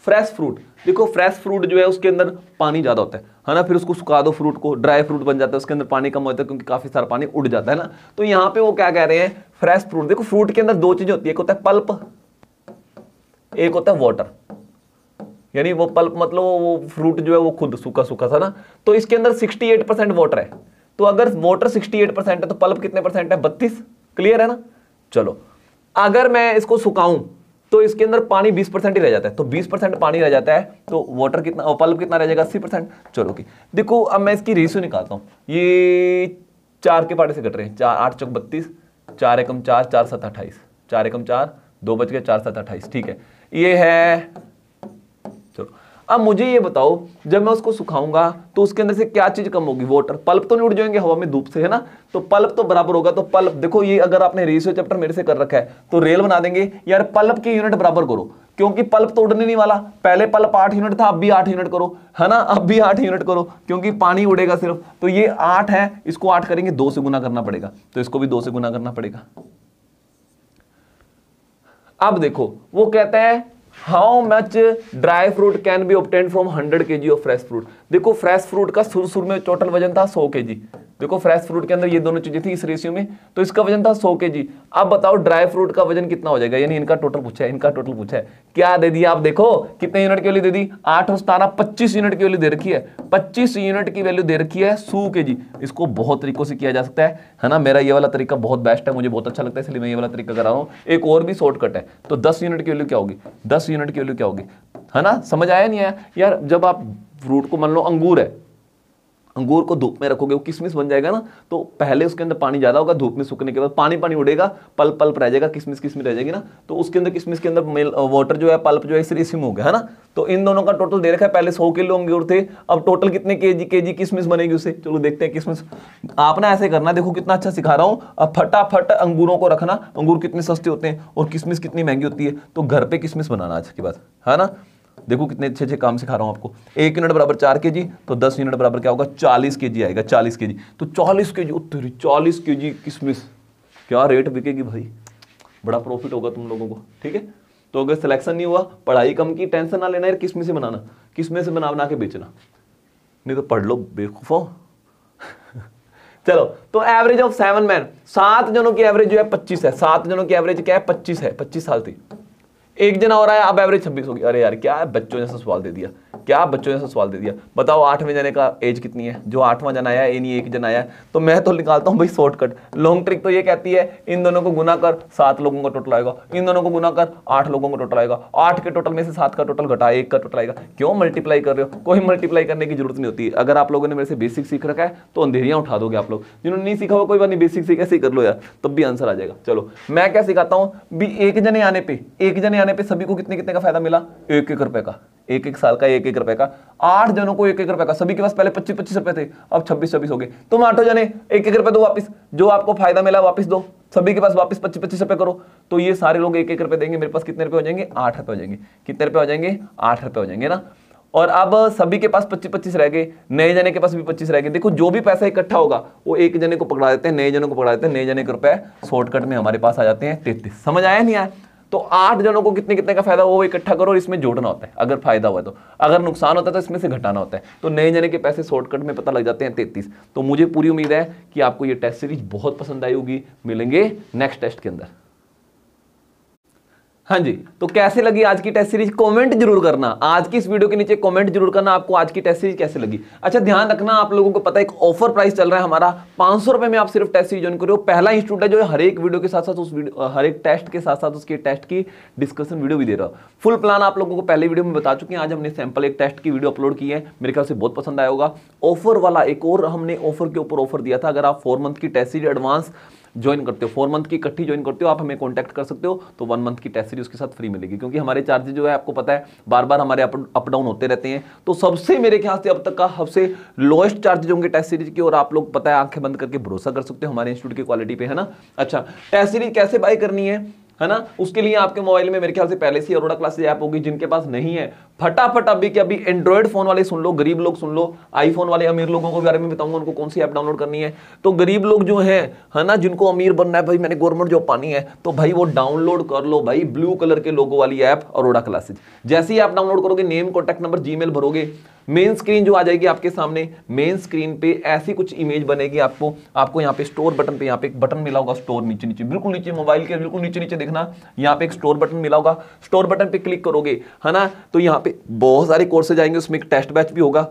Speaker 1: फ्रेश फ्रूट। देखो फ्रेश फ्रूट जो है उसके अंदर पानी ज्यादा होता है ना। फिर उसको सुखा दो, फ्रूट को ड्राई फ्रूट बन जाता है, उसके अंदर पानी कम होता है क्योंकि काफी सारा पानी उड़ जाता है ना। तो यहाँ पे वो क्या कह रहे हैं, फ्रेश फ्रूट। देखो फ्रूट के अंदर 2 चीजें होती है, एक होता है पल्प, एक होता है वाटर। यानी वो पल्प मतलब वो फ्रूट जो है वो खुद सूखा सूखा था ना। तो इसके अंदर 68% वाटर है। तो अगर वाटर 68% है तो पल्प कितने परसेंट है, 32। क्लियर है ना। चलो अगर मैं इसको सुखाऊं तो इसके अंदर पानी 20% ही रह जाता है। तो 20% पानी रह जाता है तो वाटर कितना, पल्प कितना रह जाएगा, 80%। चलो की देखो अब मैं इसकी रेशियो निकालता हूं। ये 4 के पार्टे से कट रहे हैं, 4 8 चौक 32, 4 एकम 4, 4 7 28, 4 एकम 4, 2 बच गए, 4 7 28। ठीक है, ये है। चलो अब मुझे ये बताओ, जब मैं उसको सुखाऊंगा तो उसके अंदर से क्या चीज कम होगी, वाटर। पल्प तो नहीं उड़ जाएंगे हवा में धूप से, है ना। तो पल्प तो बराबर होगा। तो पल्प देखो, ये अगर आपने रेशियो चैप्टर मेरे से कर रखा है तो रेल बना देंगे यार, पल्प की यूनिट बराबर करो, क्योंकि पल्प तो उड़ने नहीं वाला। पहले पल्प 8 यूनिट था, अब भी 8 यूनिट करो, है ना। अब भी 8 यूनिट करो क्योंकि पानी उड़ेगा सिर्फ। तो ये 8 है, इसको 8 करेंगे, 2 से गुना करना पड़ेगा, तो इसको भी 2 से गुना करना पड़ेगा। अब देखो वो कहता है how much dry fruit can be obtained from 100 kg of fresh fruit. देखो फ्रेश फ्रूट का शुरू में टोटल वजन था 100 kg। देखो फ्रेश फ्रूट के अंदर ये दोनों चीजें थी इस रेशियो में, तो इसका वजन था 100 kg। अब बताओ ड्राई फ्रूट का वजन कितना हो जाएगा, यानी इनका टोटल पूछा है, इनका टोटल पूछा है। क्या दे दिया आप देखो, कितने यूनिट की वैल्यू दे दी, 8 और 17 25 यूनिट की वैल्यू दे रखी है। 25 यूनिट की वैल्यू दे रखी है 100 kg। इसको बहुत तरीकों से किया जा सकता है ना। मेरा ये वाला तरीका बहुत बेस्ट है, मुझे बहुत अच्छा लगता है, इसलिए मैं ये वाला तरीका कर रहा हूँ। एक और भी शॉर्टकट है। तो 10 यूनिट की वैल्यू क्या होगी, 10 यूनिट की वैल्यू क्या होगी, है ना। समझ आया नहीं आया यार। जब आप फ्रूट को, मान लो अंगूर है, अंगूर को धूप में रखोगे वो किशमिश बन जाएगा ना। तो पहले उसके अंदर पानी ज्यादा होगा, धूप में सूखने के बाद पानी पानी उड़ेगा, पल्प पल्प रह जाएगा, किशमिश किशमिश रह जाएगी ना। तो उसके अंदर किशमिश के अंदर वाटर जो है, पल्प जो है, इस रेशियो में हो गया, है ना। तो इन दोनों का टोटल दे रखा है। पहले 100 किलो अंगूर थे, अब टोटल कितने केजी किशमिश बनेगी उससे। चलो देखते हैं किशमिश। आप ना ऐसे करना, देखो कितना अच्छा सिखा रहा हूं। अब फटाफट अंगूरों को रखना, अंगूर कितने सस्ते होते हैं और किशमिश कितनी महंगी होती है। तो घर पे किशमिश बनाना आज के बाद, है ना। देखो कितने अच्छे अच्छे काम सिखा रहा हूं आपको। 1 यूनिट बराबर 4 kg, तो 10 यूनिट बराबर क्या होगा, 40 kg आएगा, 40 kg। तो 40 kg, उत्तरी 40 kg किशमिश, क्या रेट बिकेगी भाई, बड़ा प्रॉफिट होगा तुम लोगों को। ठीक है, तो अगर सिलेक्शन नहीं हुआ, पढ़ाई कम की, टेंशन ना लेना यार, किसमें से बनाना, किसमें से बना के बेचना, नहीं तो पढ़ लो बेवकूफो। चलो, तो एवरेज ऑफ 7 मैन, 7 जनों की एवरेज जो है 25 है। 7 जनों की एवरेज क्या है, 25 है, 25 साल थी। एक जना और आया, अब एवरेज 26 होगी। अरे यार क्या बच्चों जैसा सवाल दे दिया, क्या बच्चों जैसा सवाल दे दिया। बताओ 8वें जने का एज कितनी है, जो 8वां जना आया, ये नहीं एक जन आया। तो मैं तो निकालता हूं भाई शॉर्टकट। लॉन्ग ट्रिक तो ये कहती है इन दोनों को गुना कर 7 लोगों का टोटल आएगा, इन दोनों को गुना कर 8 लोगों का टोटल आएगा, 8 के टोटल में से 7 का टोटल घटा 1 का टोटल आएगा। क्यों मल्टीप्लाई कर रहे हो, कोई मल्टीप्लाई करने की जरूरत नहीं होती। अगर आप लोगों ने मेरे से बेसिक सीख रखा है तो अंधेरियां उठा दोगे आप लोग। जिन्होंने नहीं सीखा हुआ कोई बात नहीं, बेसिक सीख ऐसे ही कर लो यार, तब भी आंसर आ जाएगा। चलो मैं क्या सिखाता हूं भी, एक जने आने पे सभी को कितने कितने का फायदा मिला, 1-1 रुपए का, 1-1 साल का 1-1 रुपए का। 8 जनों को 1-1 रुपए का, सभी के पास पहले 25-25 रुपए थे, अब 26-26 हो गए। तुम 8 जने 1-1 रुपए दो वापस, जो आपको फायदा मिला वापस दो, सभी के पास वापस 25-25 रुपए करो। तो ये सारे लोग 1-1 रुपए देंगे, मेरे पास कितने रुपए हो जाएंगे, 8 रुपए हो जाएंगे। कितने रुपए हो जाएंगे, 8 रुपए हो जाएंगे ना। और अब सभी के पास 25-25 रह गए, नए जने के पास भी 25 रह गए। देखो जो भी पैसा इकट्ठा होगा वो एक जने को पकड़ा देते हैं, नए जने को पकड़ा देते हैं, नए जने के रुपए शॉर्टकट में हमारे पास आ जाते हैं 33। समझ आया नहीं आया? तो 8 जनों को कितने कितने का फायदा वो इकट्ठा करो और इसमें जोड़ना होता है। अगर फायदा हुआ तो, अगर नुकसान होता है तो इसमें से घटाना होता है। तो नए जने के पैसे शॉर्टकट में पता लग जाते हैं 33। तो मुझे पूरी उम्मीद है कि आपको ये टेस्ट सीरीज बहुत पसंद आई होगी। मिलेंगे नेक्स्ट टेस्ट के अंदर। हाँ जी, तो कैसे लगी आज की टेस्ट सीरीज कमेंट जरूर करना। आज की इस वीडियो के नीचे कमेंट जरूर करना आपको आज की टेस्ट सीरीज कैसे लगी। अच्छा ध्यान रखना, आप लोगों को पता है एक ऑफर प्राइस चल रहा है हमारा, 500 रुपए में आप सिर्फ टेस्ट सीरीज ज्वाइन करो। पहला इंस्टीट्यूट है जो हर एक वीडियो के साथ साथ उस वीडियो, हर एक टेस्ट के साथ साथ उसके टेस्ट की डिस्कशन वीडियो भी दे रहा हूं। फुल प्लान आप लोगों को पहले वीडियो में बता चुके हैं। आज हमने सैंपल एक टेस्ट की वीडियो अपलोड की है, मेरे ख्याल से बहुत पसंद आया होगा। ऑफर वाला एक और हमने ऑफर के ऊपर ऑफर दिया था। अगर आप 4 मंथ की टेस्ट सीरीज एडवांस ज्वाइन करते हो, 4 मंथ की इकट्ठी ज्वाइन करते हो, आप हमें कांटेक्ट कर सकते हो, तो 1 मंथ की टेस्ट सीरीज उसके साथ फ्री मिलेगी। क्योंकि हमारे चार्जेस जो है आपको पता है बार बार हमारे अप डाउन होते रहते हैं। तो सबसे मेरे ख्याल से अब तक का सबसे लोएस्ट चार्जेस होंगे टेस्ट सीरीज की, और आप लोग पता है आंखें बंद करके भरोसा कर सकते हो हमारे इंस्टीट्यूट की क्वालिटी पे, है ना। अच्छा टेस्ट सीरीज कैसे बाय करनी है ना, उसके लिए आपके मोबाइल में मेरे ख्याल से पहले से अरोड़ा क्लासेज ऐप होगी। जिनके पास नहीं है फटाफट अभी के अभी एंड्रॉइड फोन वाले सुन लो, गरीब लोग सुन लो, आईफोन वाले अमीर लोगों के बारे में बताऊंगा उनको कौन सी ऐप डाउनलोड करनी है। तो गरीब लोग जो है ना, जिनको अमीर बनना है भाई, मैंने गवर्नमेंट जॉब पानी है, तो भाई वो डाउनलोड कर लो भाई, ब्लू कलर के लोगो वाली ऐप अरोड़ा क्लासेज। जैसे ही आप डाउनलोड करोगे, नेम कॉन्टैक्ट नंबर जीमेल भरोगे, मेन स्क्रीन जो आ जाएगी आपके सामने, मेन स्क्रीन पे ऐसी कुछ इमेज बनेगी। आपको यहाँ पे स्टोर बटन पे, यहाँ पे एक बटन मिला होगा स्टोर, नीचे नीचे बिल्कुल नीचे, मोबाइल के बिल्कुल नीचे नीचे देखना, यहाँ पे एक स्टोर बटन मिला होगा। स्टोर बटन पे क्लिक करोगे, है ना, तो यहाँ पे बहुत सारे कोर्सेज आएंगे। उसमें एक टेस्ट बैच भी होगा,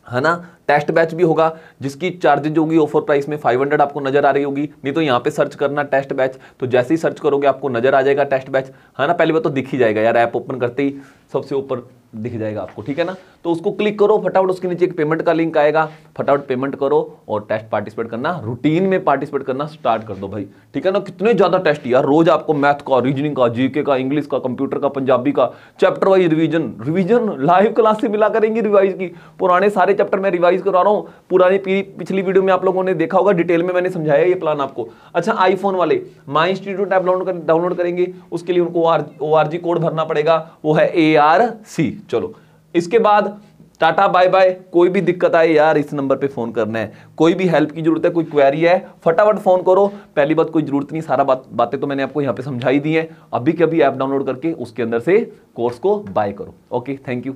Speaker 1: है ना, टेस्ट बैच भी होगा, जिसकी चार्जेज होगी ऑफर प्राइस में 500 आपको नजर आ रही होगी। नहीं तो यहाँ पे सर्च करना टेस्ट बैच, तो जैसे ही सर्च करोगे आपको नजर आ जाएगा टेस्ट बैच, है ना। पहली बार तो दिख ही जाएगा यार, ऐप ओपन करते ही सबसे ऊपर दिख जाएगा आपको, ठीक है ना। तो उसको क्लिक करो फटाफट, उसके नीचे एक पेमेंट का लिंक आएगा, फटाफट पेमेंट करो और टेस्ट पार्टिसिपेट करना, रूटीन में पार्टिसिपेट करना स्टार्ट कर दो भाई, ठीक है ना। कितने ज्यादा टेस्ट यार, रोज आपको मैथ का, रीजनिंग का, जीके का, इंग्लिश का, कंप्यूटर का, पंजाबी का, chapter wise revision live class से मिला करेंगी रिवाइज की। पुराने सारे चैप्टर में रिवाइज करवा रहा हूँ। पुरानी पिछली वीडियो में आप लोगों ने देखा होगा, डिटेल में मैंने समझाया ये प्लान आपको। अच्छा आईफोन वाले माई इंस्टीट्यूट ऐप डाउनलोड करेंगे, उसके लिए उनको ORG कोड भरना पड़ेगा, वो है ARC। चलो इसके बाद टाटा बाय बाय। कोई भी दिक्कत आए यार इस नंबर पे फोन करना है, कोई भी हेल्प की जरूरत है, कोई क्वेरी है, फटाफट फोन करो। पहली बात कोई जरूरत नहीं, सारा बातें तो मैंने आपको यहाँ पे समझाई दी है। अभी के अभी ऐप डाउनलोड करके उसके अंदर से कोर्स को बाय करो। Okay, thank you.